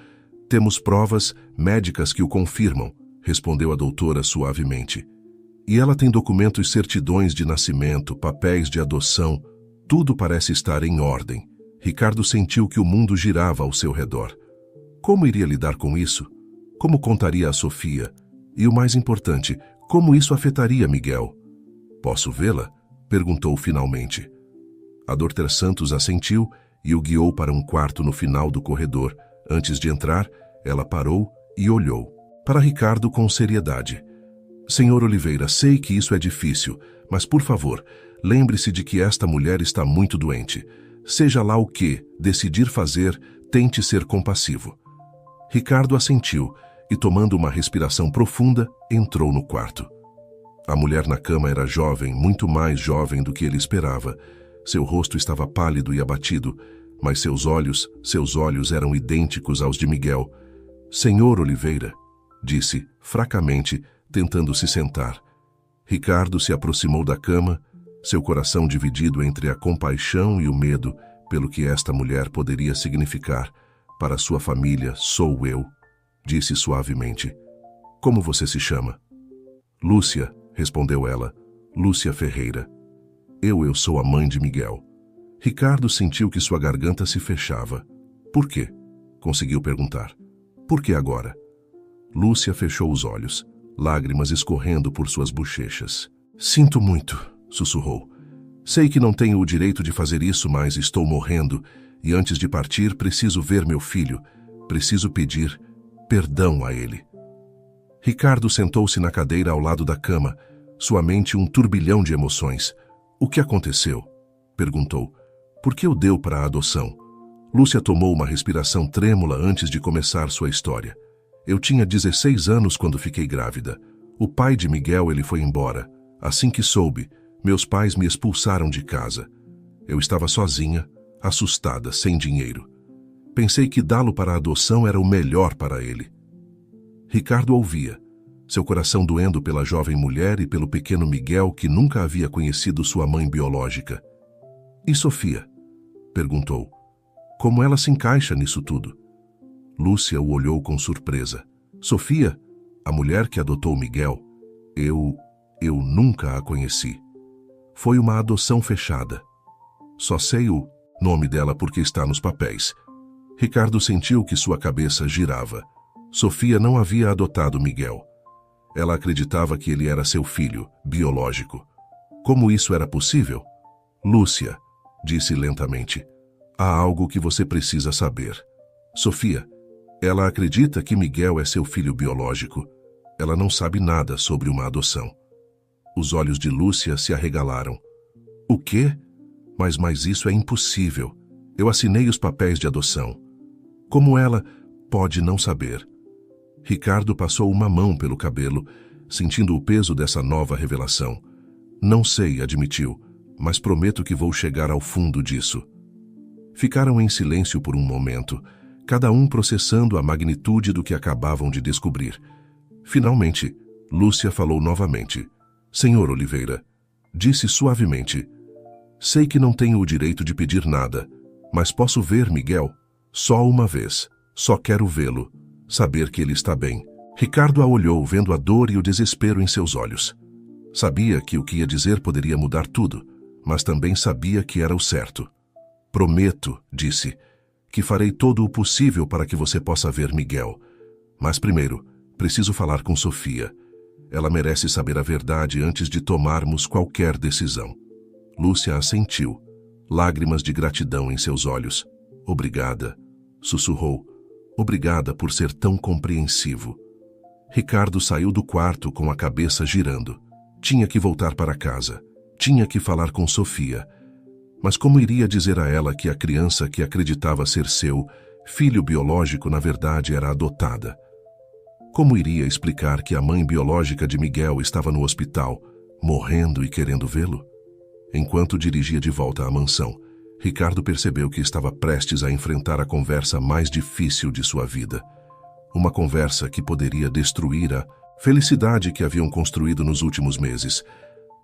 A: Temos provas médicas que o confirmam, respondeu a doutora suavemente. E ela tem documentos, certidões de nascimento, papéis de adoção. Tudo parece estar em ordem. Ricardo sentiu que o mundo girava ao seu redor. Como iria lidar com isso? Como contaria a Sofia? E o mais importante, como isso afetaria Miguel? Posso vê-la? Perguntou finalmente. A Dr. Santos assentiu e o guiou para um quarto no final do corredor. Antes de entrar, ela parou e olhou para Ricardo com seriedade. Senhor Oliveira, sei que isso é difícil, mas por favor, lembre-se de que esta mulher está muito doente. Seja lá o que decidir fazer, tente ser compassivo. Ricardo assentiu e, tomando uma respiração profunda, entrou no quarto. A mulher na cama era jovem, muito mais jovem do que ele esperava. Seu rosto estava pálido e abatido, mas seus olhos eram idênticos aos de Miguel. Senhor Oliveira, disse, fracamente, tentando se sentar. Ricardo se aproximou da cama, seu coração dividido entre a compaixão e o medo pelo que esta mulher poderia significar. Para sua família, sou eu, disse suavemente. Como você se chama? Lúcia, respondeu ela. Lúcia Ferreira. Eu sou a mãe de Miguel. Ricardo sentiu que sua garganta se fechava. Por quê? Conseguiu perguntar. Por que agora? Lúcia fechou os olhos, lágrimas escorrendo por suas bochechas. Sinto muito, sussurrou. Sei que não tenho o direito de fazer isso, mas estou morrendo, e antes de partir preciso ver meu filho. Preciso pedir perdão a ele. Ricardo sentou-se na cadeira ao lado da cama, sua mente um turbilhão de emoções. O que aconteceu? Perguntou. Por que o deu para a adoção? Lúcia tomou uma respiração trêmula antes de começar sua história. Eu tinha 16 anos quando fiquei grávida. O pai de Miguel, ele foi embora. Assim que soube, meus pais me expulsaram de casa. Eu estava sozinha, assustada, sem dinheiro. Pensei que dá-lo para a adoção era o melhor para ele. Ricardo ouvia, seu coração doendo pela jovem mulher e pelo pequeno Miguel que nunca havia conhecido sua mãe biológica. E Sofia? Perguntou. Como ela se encaixa nisso tudo? Lúcia o olhou com surpresa. Sofia, a mulher que adotou Miguel, eu nunca a conheci. Foi uma adoção fechada. Só sei o nome dela porque está nos papéis. Ricardo sentiu que sua cabeça girava. Sofia não havia adotado Miguel. Ela acreditava que ele era seu filho, biológico. Como isso era possível? Lúcia, disse lentamente, há algo que você precisa saber. Sofia, ela acredita que Miguel é seu filho biológico. Ela não sabe nada sobre uma adoção. Os olhos de Lúcia se arregalaram. O quê? Mas isso é impossível. Eu assinei os papéis de adoção. Como ela pode não saber? Ricardo passou uma mão pelo cabelo, sentindo o peso dessa nova revelação. Não sei, admitiu, mas prometo que vou chegar ao fundo disso. Ficaram em silêncio por um momento, cada um processando a magnitude do que acabavam de descobrir. Finalmente, Lúcia falou novamente. Senhor Oliveira, disse suavemente, sei que não tenho o direito de pedir nada, mas posso ver Miguel só uma vez. Só quero vê-lo, saber que ele está bem. Ricardo a olhou, vendo a dor e o desespero em seus olhos. Sabia que o que ia dizer poderia mudar tudo, mas também sabia que era o certo. Prometo, disse, que farei todo o possível para que você possa ver Miguel. Mas primeiro, preciso falar com Sofia. Ela merece saber a verdade antes de tomarmos qualquer decisão. Lúcia assentiu, lágrimas de gratidão em seus olhos. Obrigada, sussurrou. Obrigada por ser tão compreensivo. Ricardo saiu do quarto com a cabeça girando. Tinha que voltar para casa. Tinha que falar com Sofia. Mas como iria dizer a ela que a criança que acreditava ser seu filho biológico na verdade era adotada? Como iria explicar que a mãe biológica de Miguel estava no hospital, morrendo e querendo vê-lo? Enquanto dirigia de volta à mansão, Ricardo percebeu que estava prestes a enfrentar a conversa mais difícil de sua vida. Uma conversa que poderia destruir a felicidade que haviam construído nos últimos meses.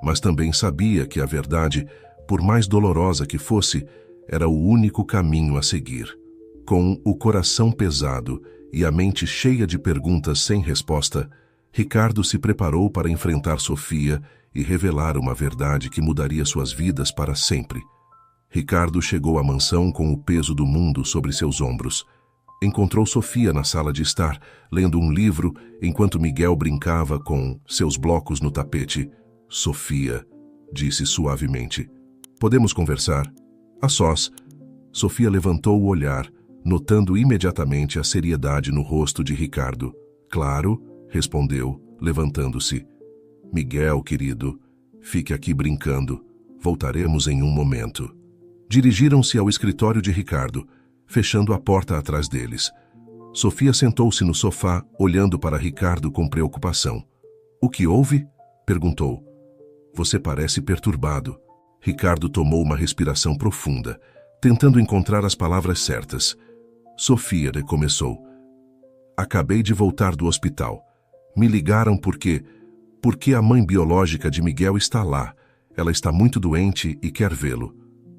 A: Mas também sabia que a verdade, por mais dolorosa que fosse, era o único caminho a seguir. Com o coração pesado e a mente cheia de perguntas sem resposta, Ricardo se preparou para enfrentar Sofia e revelar uma verdade que mudaria suas vidas para sempre. Ricardo chegou à mansão com o peso do mundo sobre seus ombros. Encontrou Sofia na sala de estar, lendo um livro, enquanto Miguel brincava com seus blocos no tapete. Sofia, disse suavemente. Podemos conversar? A sós. Sofia levantou o olhar, notando imediatamente a seriedade no rosto de Ricardo. Claro, respondeu, levantando-se. Miguel, querido, fique aqui brincando. Voltaremos em um momento. Dirigiram-se ao escritório de Ricardo, fechando a porta atrás deles. Sofia sentou-se no sofá, olhando para Ricardo com preocupação. O que houve? Perguntou. Você parece perturbado. Ricardo tomou uma respiração profunda, tentando encontrar as palavras certas. Sofia recomeçou. Acabei de voltar do hospital. Me ligaram porque a mãe biológica de Miguel está lá. Ela está muito doente e quer vê-lo.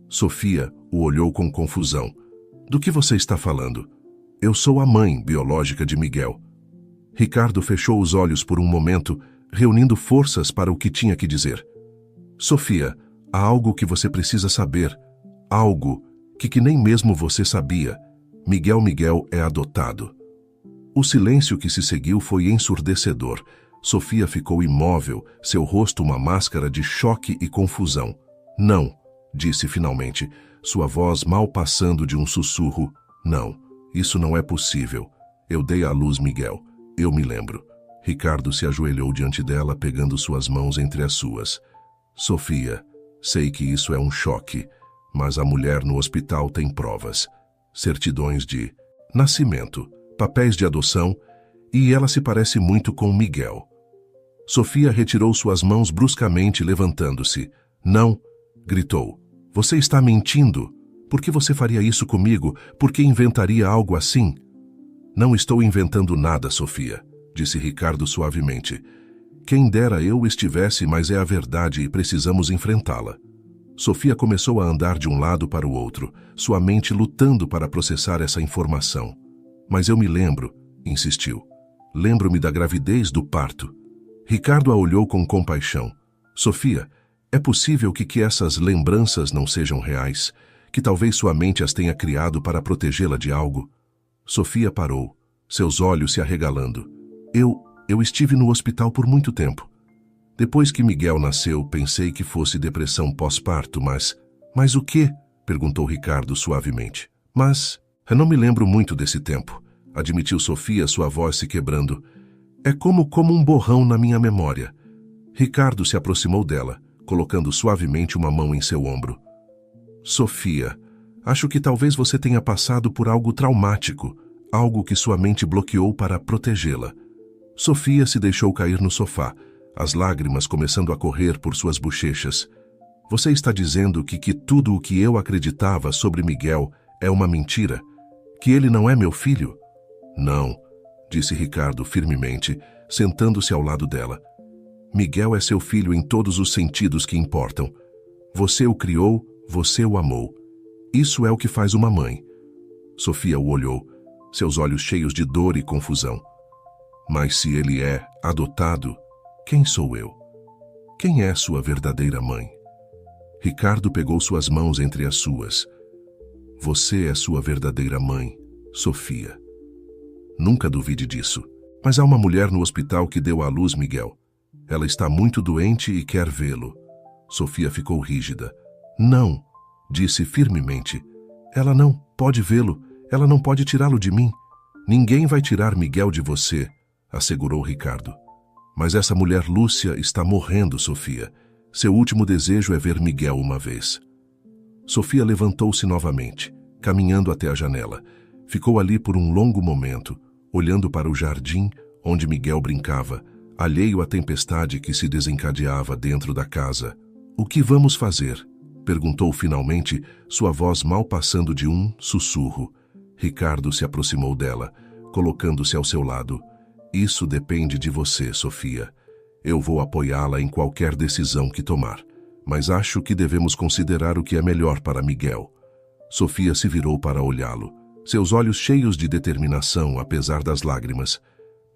A: Sofia o olhou com confusão. Do que você está falando? Eu sou a mãe biológica de Miguel. Ricardo fechou os olhos por um momento, reunindo forças para o que tinha que dizer. Sofia, há algo que você precisa saber. Algo que nem mesmo você sabia. Miguel é adotado. O silêncio que se seguiu foi ensurdecedor. Sofia ficou imóvel, seu rosto uma máscara de choque e confusão. Não, disse finalmente, sua voz mal passando de um sussurro. Não, isso não é possível. Eu dei à luz Miguel. Eu me lembro. Ricardo se ajoelhou diante dela, pegando suas mãos entre as suas. Sofia, sei que isso é um choque, mas a mulher no hospital tem provas. Certidões de nascimento, papéis de adoção, e ela se parece muito com Miguel. Sofia retirou suas mãos bruscamente, levantando-se. Não, gritou. Você está mentindo. Por que você faria isso comigo? Por que inventaria algo assim? Não estou inventando nada, Sofia, disse Ricardo suavemente. Quem dera eu estivesse, mas é a verdade e precisamos enfrentá-la. Sofia começou a andar de um lado para o outro, sua mente lutando para processar essa informação. Mas eu me lembro, insistiu. Lembro-me da gravidez, do parto. Ricardo a olhou com compaixão. Sofia, é possível que essas lembranças não sejam reais, que talvez sua mente as tenha criado para protegê-la de algo? Sofia parou, seus olhos se arregalando. Eu estive no hospital por muito tempo. Depois que Miguel nasceu, pensei que fosse depressão pós-parto, mas... Mas o quê? Perguntou Ricardo suavemente. Mas... Eu não me lembro muito desse tempo, admitiu Sofia, sua voz se quebrando. É como um borrão na minha memória. Ricardo se aproximou dela, colocando suavemente uma mão em seu ombro. Sofia, acho que talvez você tenha passado por algo traumático, algo que sua mente bloqueou para protegê-la. Sofia se deixou cair no sofá, as lágrimas começando a correr por suas bochechas. Você está dizendo que tudo o que eu acreditava sobre Miguel é uma mentira? Que ele não é meu filho? Não, disse Ricardo firmemente, sentando-se ao lado dela. Miguel é seu filho em todos os sentidos que importam. Você o criou, você o amou. Isso é o que faz uma mãe. Sofia o olhou, seus olhos cheios de dor e confusão. Mas se ele é adotado, quem sou eu? Quem é sua verdadeira mãe? Ricardo pegou suas mãos entre as suas. Você é sua verdadeira mãe, Sofia. Nunca duvide disso. Mas há uma mulher no hospital que deu à luz Miguel. Ela está muito doente e quer vê-lo. Sofia ficou rígida. Não, disse firmemente. Ela não pode vê-lo. Ela não pode tirá-lo de mim. Ninguém vai tirar Miguel de você, assegurou Ricardo. Mas essa mulher Lúcia está morrendo, Sofia. Seu último desejo é ver Miguel uma vez. Sofia levantou-se novamente, caminhando até a janela. Ficou ali por um longo momento, olhando para o jardim onde Miguel brincava, alheio à tempestade que se desencadeava dentro da casa. O que vamos fazer? Perguntou finalmente, sua voz mal passando de um sussurro. Ricardo se aproximou dela, colocando-se ao seu lado. Isso depende de você, Sofia. Eu vou apoiá-la em qualquer decisão que tomar, mas acho que devemos considerar o que é melhor para Miguel. Sofia se virou para olhá-lo, seus olhos cheios de determinação, apesar das lágrimas.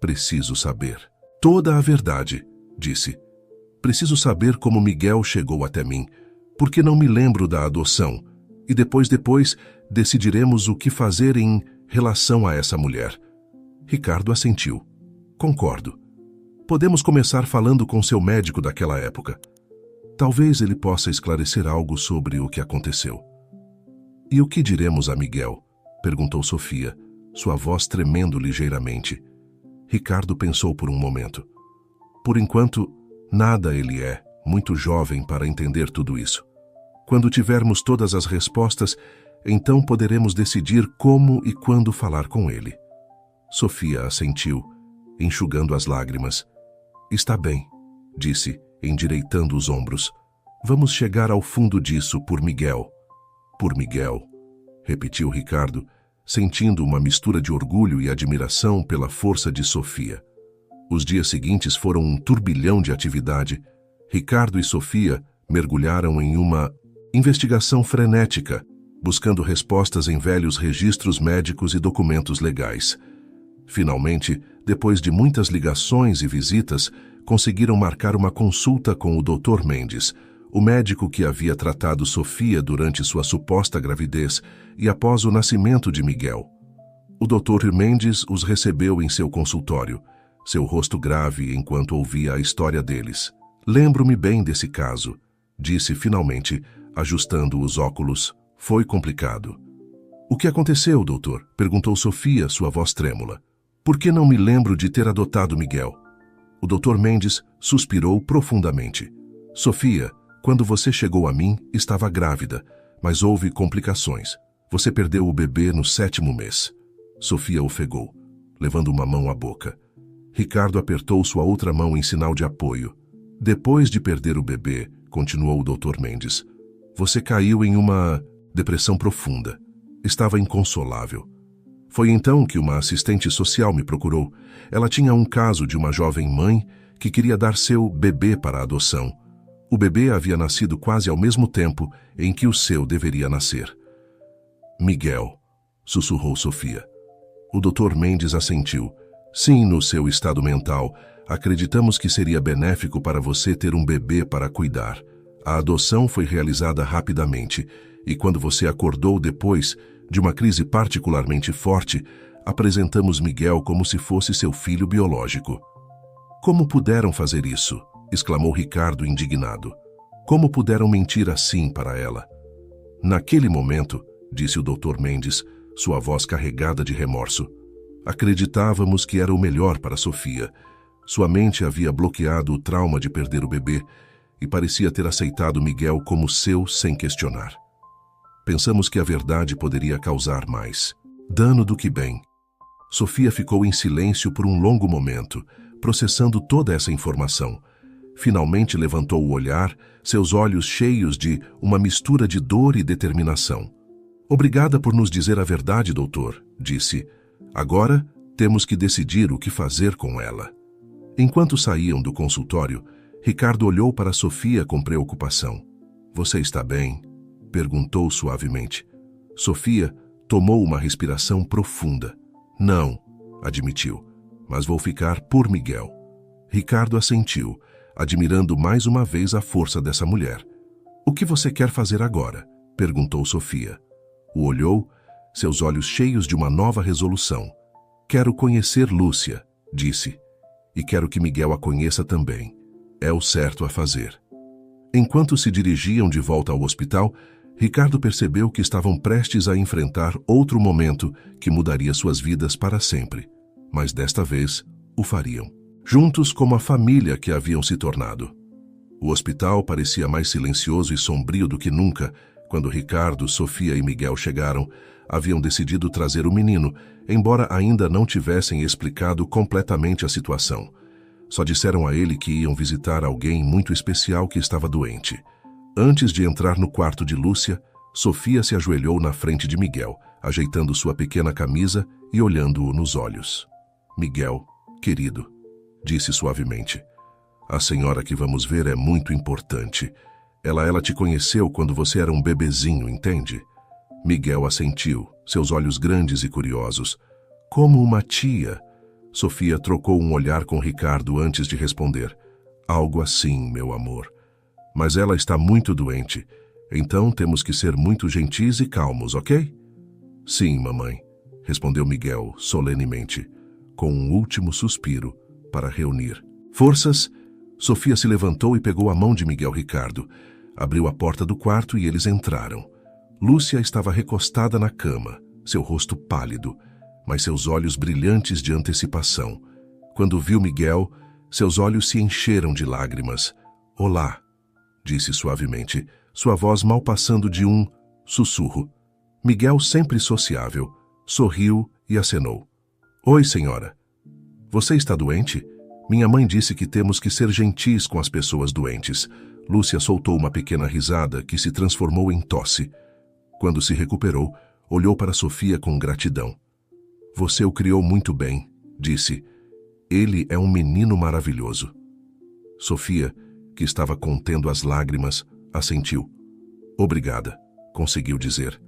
A: Preciso saber. Toda a verdade, disse. Preciso saber como Miguel chegou até mim, porque não me lembro da adoção, e depois decidiremos o que fazer em relação a essa mulher. Ricardo assentiu. Concordo. Podemos começar falando com seu médico daquela época. Talvez ele possa esclarecer algo sobre o que aconteceu. E o que diremos a Miguel? Perguntou Sofia, sua voz tremendo ligeiramente. Ricardo pensou por um momento. Por enquanto, nada. Ele é muito jovem para entender tudo isso. Quando tivermos todas as respostas, então poderemos decidir como e quando falar com ele. Sofia assentiu, enxugando as lágrimas. Está bem, disse, endireitando os ombros. Vamos chegar ao fundo disso por Miguel. Por Miguel, repetiu Ricardo, sentindo uma mistura de orgulho e admiração pela força de Sofia. Os dias seguintes foram um turbilhão de atividade. Ricardo e Sofia mergulharam em uma investigação frenética, buscando respostas em velhos registros médicos e documentos legais. Finalmente, depois de muitas ligações e visitas, conseguiram marcar uma consulta com o Dr. Mendes, o médico que havia tratado Sofia durante sua suposta gravidez e após o nascimento de Miguel. O Dr. Mendes os recebeu em seu consultório, seu rosto grave enquanto ouvia a história deles. Lembro-me bem desse caso, disse finalmente, ajustando os óculos. Foi complicado. O que aconteceu, doutor? Perguntou Sofia, sua voz trêmula. Por que não me lembro de ter adotado Miguel? O Dr. Mendes suspirou profundamente. Sofia, quando você chegou a mim, estava grávida, mas houve complicações. Você perdeu o bebê no 7º mês. Sofia ofegou, levando uma mão à boca. Ricardo apertou sua outra mão em sinal de apoio. Depois de perder o bebê, continuou o Dr. Mendes, você caiu em uma depressão profunda. Estava inconsolável. Foi então que uma assistente social me procurou. Ela tinha um caso de uma jovem mãe que queria dar seu bebê para adoção. O bebê havia nascido quase ao mesmo tempo em que o seu deveria nascer. Miguel, sussurrou Sofia. O Dr. Mendes assentiu. Sim, no seu estado mental, acreditamos que seria benéfico para você ter um bebê para cuidar. A adoção foi realizada rapidamente, e quando você acordou depois de uma crise particularmente forte, apresentamos Miguel como se fosse seu filho biológico. Como puderam fazer isso? Exclamou Ricardo indignado. Como puderam mentir assim para ela? Naquele momento, disse o Dr. Mendes, sua voz carregada de remorso, acreditávamos que era o melhor para Sofia. Sua mente havia bloqueado o trauma de perder o bebê e parecia ter aceitado Miguel como seu sem questionar. Pensamos que a verdade poderia causar mais dano do que bem. Sofia ficou em silêncio por um longo momento, processando toda essa informação. Finalmente levantou o olhar, seus olhos cheios de uma mistura de dor e determinação. Obrigada por nos dizer a verdade, doutor, disse. Agora temos que decidir o que fazer com ela. Enquanto saíam do consultório, Ricardo olhou para Sofia com preocupação. Você está bem? Perguntou suavemente. Sofia tomou uma respiração profunda. Não, admitiu, mas vou ficar por Miguel. Ricardo assentiu, admirando mais uma vez a força dessa mulher. O que você quer fazer agora? Perguntou Sofia. O olhou, seus olhos cheios de uma nova resolução. Quero conhecer Lúcia, disse, e quero que Miguel a conheça também. É o certo a fazer. Enquanto se dirigiam de volta ao hospital, Ricardo percebeu que estavam prestes a enfrentar outro momento que mudaria suas vidas para sempre. Mas desta vez, o fariam. Juntos como a família que haviam se tornado. O hospital parecia mais silencioso e sombrio do que nunca. Quando Ricardo, Sofia e Miguel chegaram, haviam decidido trazer o menino, embora ainda não tivessem explicado completamente a situação. Só disseram a ele que iam visitar alguém muito especial que estava doente. Antes de entrar no quarto de Lúcia, Sofia se ajoelhou na frente de Miguel, ajeitando sua pequena camisa e olhando-o nos olhos. Miguel, querido, disse suavemente, a senhora que vamos ver é muito importante. Ela te conheceu quando você era um bebezinho, entende? Miguel assentiu, seus olhos grandes e curiosos. Como uma tia. Sofia trocou um olhar com Ricardo antes de responder. Algo assim, meu amor. Mas ela está muito doente, então temos que ser muito gentis e calmos, ok? Sim, mamãe. respondeu Miguel solenemente, com um último suspiro para reunir forças. Sofia se levantou e pegou a mão de Miguel Ricardo. Abriu a porta do quarto e eles entraram. Lúcia estava recostada na cama, seu rosto pálido, mas seus olhos brilhantes de antecipação. Quando viu Miguel, seus olhos se encheram de lágrimas. "Olá", disse suavemente, sua voz mal passando de um sussurro. Miguel, sempre sociável, sorriu e acenou. "Oi, senhora. Você está doente? Minha mãe disse que temos que ser gentis com as pessoas doentes." Lúcia soltou uma pequena risada que se transformou em tosse. Quando se recuperou, olhou para Sofia com gratidão. "Você o criou muito bem", disse. "Ele é um menino maravilhoso." Sofia, que estava contendo as lágrimas, assentiu. "Obrigada", conseguiu dizer.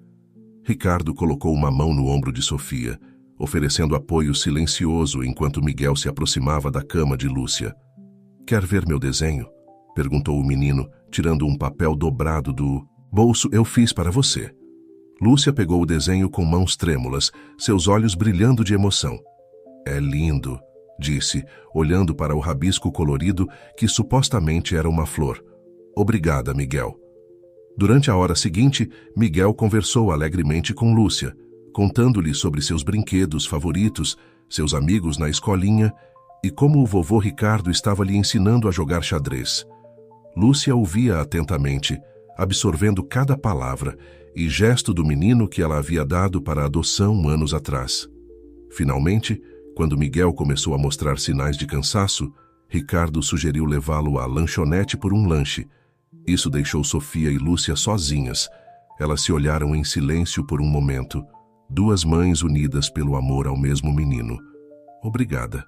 A: Ricardo colocou uma mão no ombro de Sofia, oferecendo apoio silencioso enquanto Miguel se aproximava da cama de Lúcia. "Quer ver meu desenho?", perguntou o menino, tirando um papel dobrado do bolso. "Eu fiz para você." Lúcia pegou o desenho com mãos trêmulas, seus olhos brilhando de emoção. "É lindo", disse, olhando para o rabisco colorido que supostamente era uma flor. "Obrigada, Miguel." Durante a hora seguinte, Miguel conversou alegremente com Lúcia, contando-lhe sobre seus brinquedos favoritos, seus amigos na escolinha e como o vovô Ricardo estava lhe ensinando a jogar xadrez. Lúcia ouvia atentamente, absorvendo cada palavra e gesto do menino que ela havia dado para a adoção anos atrás. Finalmente, quando Miguel começou a mostrar sinais de cansaço, Ricardo sugeriu levá-lo à lanchonete por um lanche. Isso deixou Sofia e Lúcia sozinhas. Elas se olharam em silêncio por um momento, duas mães unidas pelo amor ao mesmo menino. "Obrigada",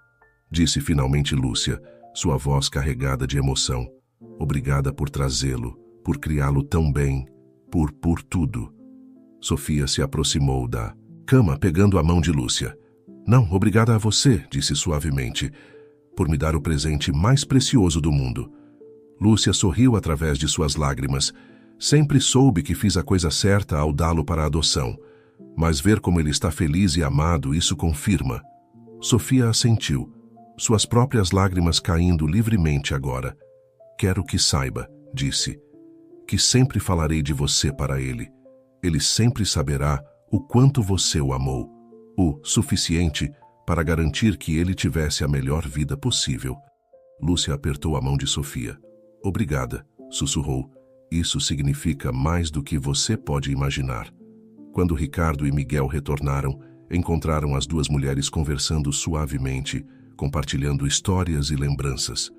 A: disse finalmente Lúcia, sua voz carregada de emoção. "Obrigada por trazê-lo, por criá-lo tão bem, por tudo." Sofia se aproximou da cama, pegando a mão de Lúcia. "Não, obrigada a você", disse suavemente, "por me dar o presente mais precioso do mundo." Lúcia sorriu através de suas lágrimas. "Sempre soube que fiz a coisa certa ao dá-lo para a adoção, mas ver como ele está feliz e amado, isso confirma." Sofia assentiu, suas próprias lágrimas caindo livremente agora. "Quero que saiba", disse, "que sempre falarei de você para ele. Ele sempre saberá o quanto você o amou, o suficiente para garantir que ele tivesse a melhor vida possível." Lúcia apertou a mão de Sofia. "Obrigada", sussurrou. "Isso significa mais do que você pode imaginar." Quando Ricardo e Miguel retornaram, encontraram as duas mulheres conversando suavemente, compartilhando histórias e lembranças.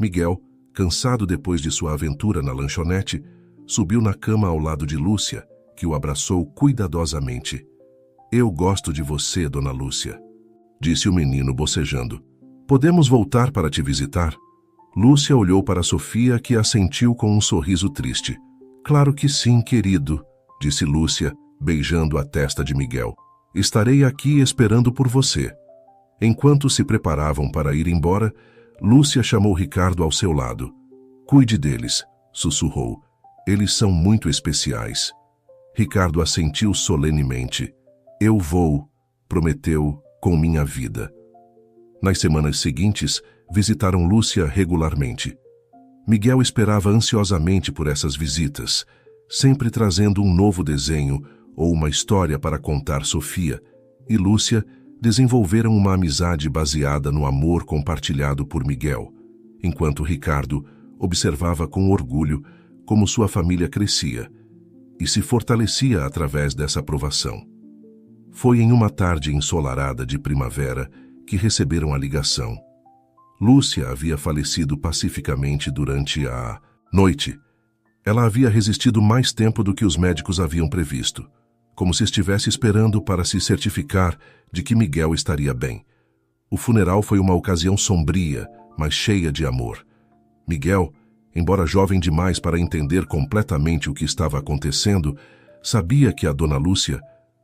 A: Miguel, cansado depois de sua aventura na lanchonete, subiu na cama ao lado de Lúcia, que o abraçou cuidadosamente. "Eu gosto de você, dona Lúcia", disse o menino bocejando. "Podemos voltar para te visitar?" Lúcia olhou para Sofia, que assentiu com um sorriso triste. "Claro que sim, querido", disse Lúcia, beijando a testa de Miguel. "Estarei aqui esperando por você." Enquanto se preparavam para ir embora, Lúcia chamou Ricardo ao seu lado. "Cuide deles", sussurrou. "Eles são muito especiais." Ricardo assentiu solenemente. "Eu vou", prometeu, "com minha vida." Nas semanas seguintes, visitaram Lúcia regularmente. Miguel esperava ansiosamente por essas visitas, sempre trazendo um novo desenho ou uma história para contar Sofia, e Lúcia desenvolveram uma amizade baseada no amor compartilhado por Miguel, enquanto Ricardo observava com orgulho como sua família crescia e se fortalecia através dessa aprovação. Foi em uma tarde ensolarada de primavera que receberam a ligação. Lúcia havia falecido pacificamente durante a noite. Ela havia resistido mais tempo do que os médicos haviam previsto, como se estivesse esperando para se certificar de que Miguel estaria bem. O funeral foi uma ocasião sombria, mas cheia de amor. Miguel, embora jovem demais para entender completamente o que estava acontecendo, sabia que a dona Lúcia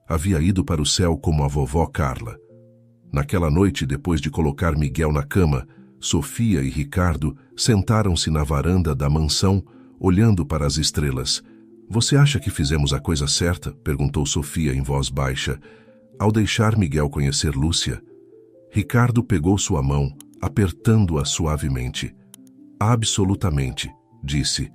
A: havia ido para o céu como a vovó Carla. Naquela noite, depois de colocar Miguel na cama, Sofia e Ricardo sentaram-se na varanda da mansão, olhando para as estrelas. "Você acha que fizemos a coisa certa?", perguntou Sofia em voz baixa. Ao deixar Miguel conhecer Lúcia, Ricardo pegou sua mão, apertando-a suavemente. Absolutamente, disse.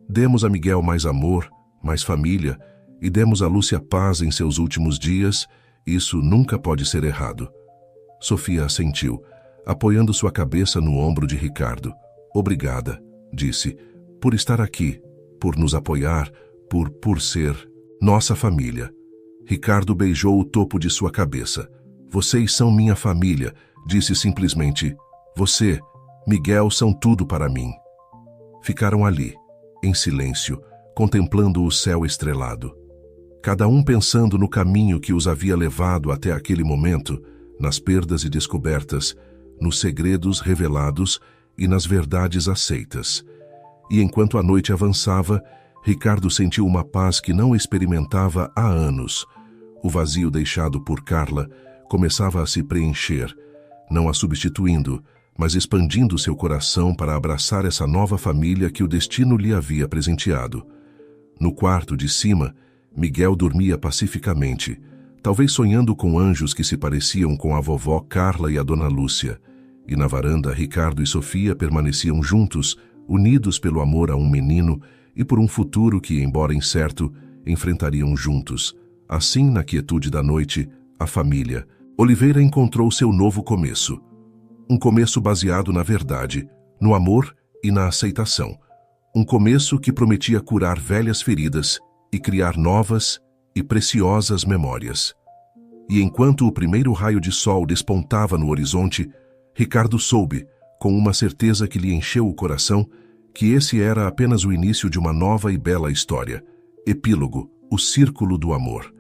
A: Demos a Miguel mais amor, mais família, e demos a Lúcia paz em seus últimos dias. Isso nunca pode ser errado. Sofia assentiu, apoiando sua cabeça no ombro de Ricardo. Obrigada, disse, por estar aqui, por nos apoiar, por ser nossa família. Ricardo beijou o topo de sua cabeça. Vocês são minha família, disse simplesmente. Você, Miguel, são tudo para mim. Ficaram ali, em silêncio, contemplando o céu estrelado. Cada um pensando no caminho que os havia levado até aquele momento, nas perdas e descobertas, nos segredos revelados e nas verdades aceitas. E enquanto a noite avançava, Ricardo sentiu uma paz que não experimentava há anos. O vazio deixado por Carla começava a se preencher, não a substituindo, mas expandindo seu coração para abraçar essa nova família que o destino lhe havia presenteado. No quarto de cima, Miguel dormia pacificamente, talvez sonhando com anjos que se pareciam com a vovó Carla e a dona Lúcia. E na varanda, Ricardo e Sofia permaneciam juntos, unidos pelo amor a um menino e por um futuro que, embora incerto, enfrentariam juntos. Assim, na quietude da noite, a família, Oliveira encontrou seu novo começo. Um começo baseado na verdade, no amor e na aceitação. Um começo que prometia curar velhas feridas e criar novas e preciosas memórias. E enquanto o primeiro raio de sol despontava no horizonte, Ricardo soube, com uma certeza que lhe encheu o coração, que esse era apenas o início de uma nova e bela história. Epílogo, o círculo do amor.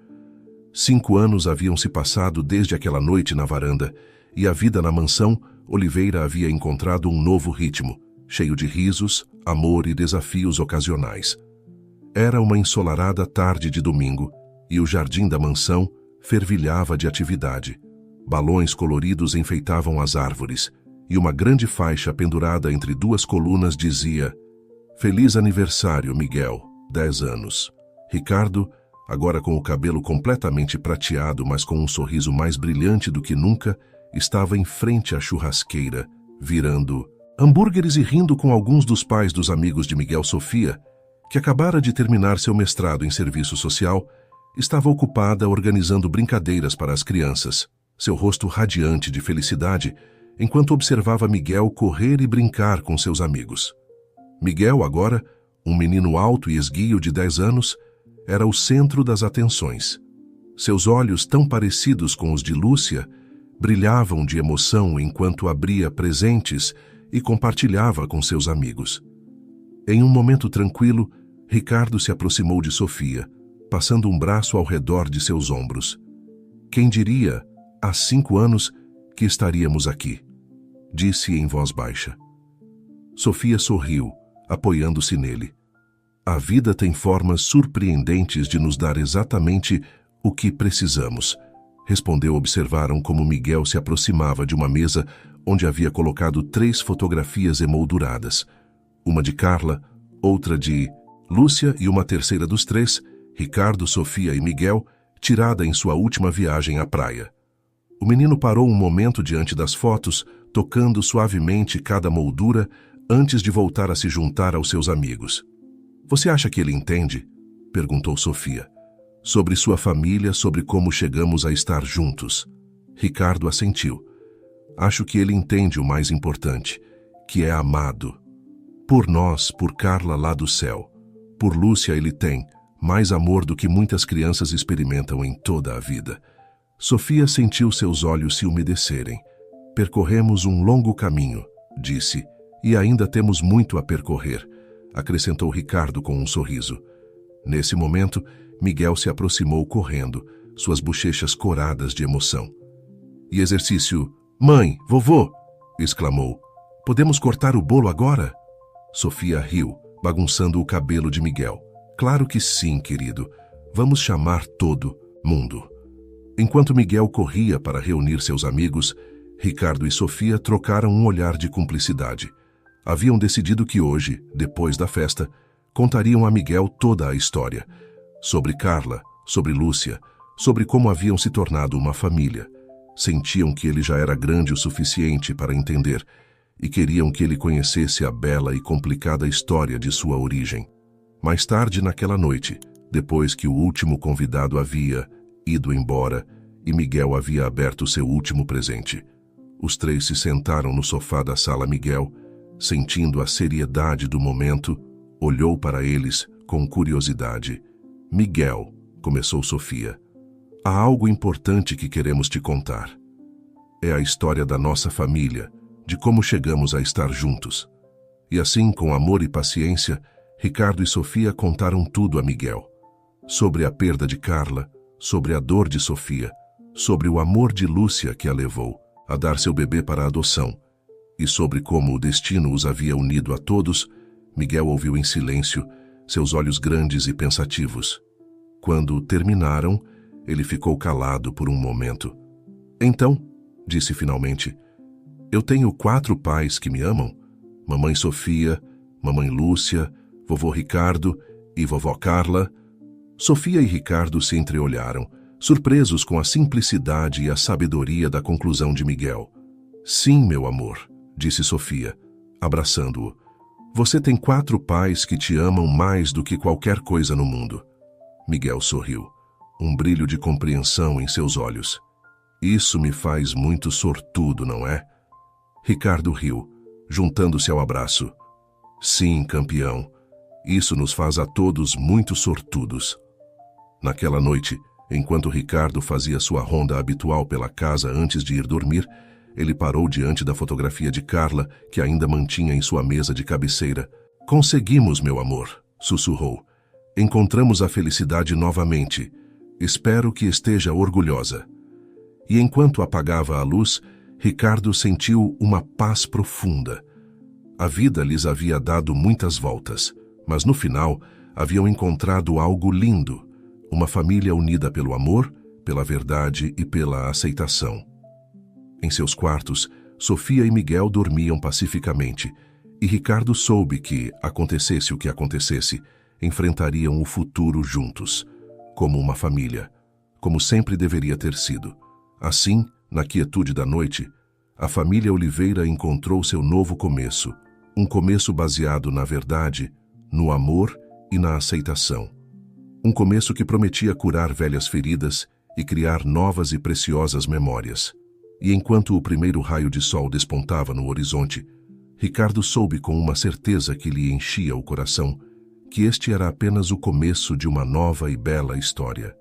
A: 5 anos haviam se passado desde aquela noite na varanda, e a vida na mansão, Oliveira havia encontrado um novo ritmo, cheio de risos, amor e desafios ocasionais. Era uma ensolarada tarde de domingo, e o jardim da mansão fervilhava de atividade. Balões coloridos enfeitavam as árvores, e uma grande faixa pendurada entre 2 colunas dizia: Feliz aniversário, Miguel, 10 anos. Ricardo, agora com o cabelo completamente prateado, mas com um sorriso mais brilhante do que nunca, estava em frente à churrasqueira, virando hambúrgueres e rindo com alguns dos pais dos amigos de Miguel. Sofia, que acabara de terminar seu mestrado em serviço social, estava ocupada organizando brincadeiras para as crianças, seu rosto radiante de felicidade, enquanto observava Miguel correr e brincar com seus amigos. Miguel, agora, um menino alto e esguio de 10 anos, era o centro das atenções. Seus olhos, tão parecidos com os de Lúcia, brilhavam de emoção enquanto abria presentes e compartilhava com seus amigos. Em um momento tranquilo, Ricardo se aproximou de Sofia, passando um braço ao redor de seus ombros. Quem diria, há 5 anos, que estaríamos aqui? Disse em voz baixa. Sofia sorriu, apoiando-se nele. A vida tem formas surpreendentes de nos dar exatamente o que precisamos, respondeu. Observaram como Miguel se aproximava de uma mesa onde havia colocado 3 fotografias emolduradas. Uma de Carla, outra de Lúcia e uma terceira dos 3, Ricardo, Sofia e Miguel, tirada em sua última viagem à praia. O menino parou um momento diante das fotos, tocando suavemente cada moldura antes de voltar a se juntar aos seus amigos. Você acha que ele entende? Perguntou Sofia. Sobre sua família, sobre como chegamos a estar juntos. Ricardo assentiu. Acho que ele entende o mais importante, que é amado. Por nós, por Carla lá do céu. Por Lúcia ele tem mais amor do que muitas crianças experimentam em toda a vida. Sofia sentiu seus olhos se umedecerem. Percorremos um longo caminho, disse, e ainda temos muito a percorrer, acrescentou Ricardo com um sorriso. Nesse momento, Miguel se aproximou correndo, suas bochechas coradas de emoção. E exercício? Mãe, vovô! Exclamou. Podemos cortar o bolo agora? Sofia riu, bagunçando o cabelo de Miguel. Claro que sim, querido. Vamos chamar todo mundo. Enquanto Miguel corria para reunir seus amigos, Ricardo e Sofia trocaram um olhar de cumplicidade. Haviam decidido que hoje, depois da festa, contariam a Miguel toda a história. Sobre Carla, sobre Lúcia, sobre como haviam se tornado uma família. Sentiam que ele já era grande o suficiente para entender e queriam que ele conhecesse a bela e complicada história de sua origem. Mais tarde naquela noite, depois que o último convidado havia ido embora e Miguel havia aberto seu último presente, os três se sentaram no sofá da sala. Miguel, sentindo a seriedade do momento, olhou para eles com curiosidade. Miguel, começou Sofia, há algo importante que queremos te contar. É a história da nossa família, de como chegamos a estar juntos. E assim, com amor e paciência, Ricardo e Sofia contaram tudo a Miguel. Sobre a perda de Carla, sobre a dor de Sofia, sobre o amor de Lúcia que a levou a dar seu bebê para a adoção, e sobre como o destino os havia unido a todos. Miguel ouviu em silêncio, seus olhos grandes e pensativos. Quando terminaram, ele ficou calado por um momento. Então, disse finalmente, eu tenho 4 pais que me amam, mamãe Sofia, mamãe Lúcia, vovô Ricardo e vovó Carla. Sofia e Ricardo se entreolharam, surpresos com a simplicidade e a sabedoria da conclusão de Miguel. Sim, meu amor, disse Sofia, abraçando-o. Você tem 4 pais que te amam mais do que qualquer coisa no mundo. Miguel sorriu, um brilho de compreensão em seus olhos. Isso me faz muito sortudo, não é? Ricardo riu, juntando-se ao abraço. Sim, campeão. Isso nos faz a todos muito sortudos. Naquela noite, enquanto Ricardo fazia sua ronda habitual pela casa antes de ir dormir, ele parou diante da fotografia de Carla, que ainda mantinha em sua mesa de cabeceira. Conseguimos, meu amor, sussurrou. Encontramos a felicidade novamente. Espero que esteja orgulhosa. E enquanto apagava a luz, Ricardo sentiu uma paz profunda. A vida lhes havia dado muitas voltas, mas no final haviam encontrado algo lindo, uma família unida pelo amor, pela verdade e pela aceitação. Em seus quartos, Sofia e Miguel dormiam pacificamente, e Ricardo soube que, acontecesse o que acontecesse, enfrentariam o futuro juntos, como uma família, como sempre deveria ter sido. Assim, na quietude da noite, a família Oliveira encontrou seu novo começo, um começo baseado na verdade, no amor e na aceitação. Um começo que prometia curar velhas feridas e criar novas e preciosas memórias. E enquanto o primeiro raio de sol despontava no horizonte, Ricardo soube com uma certeza que lhe enchia o coração que este era apenas o começo de uma nova e bela história.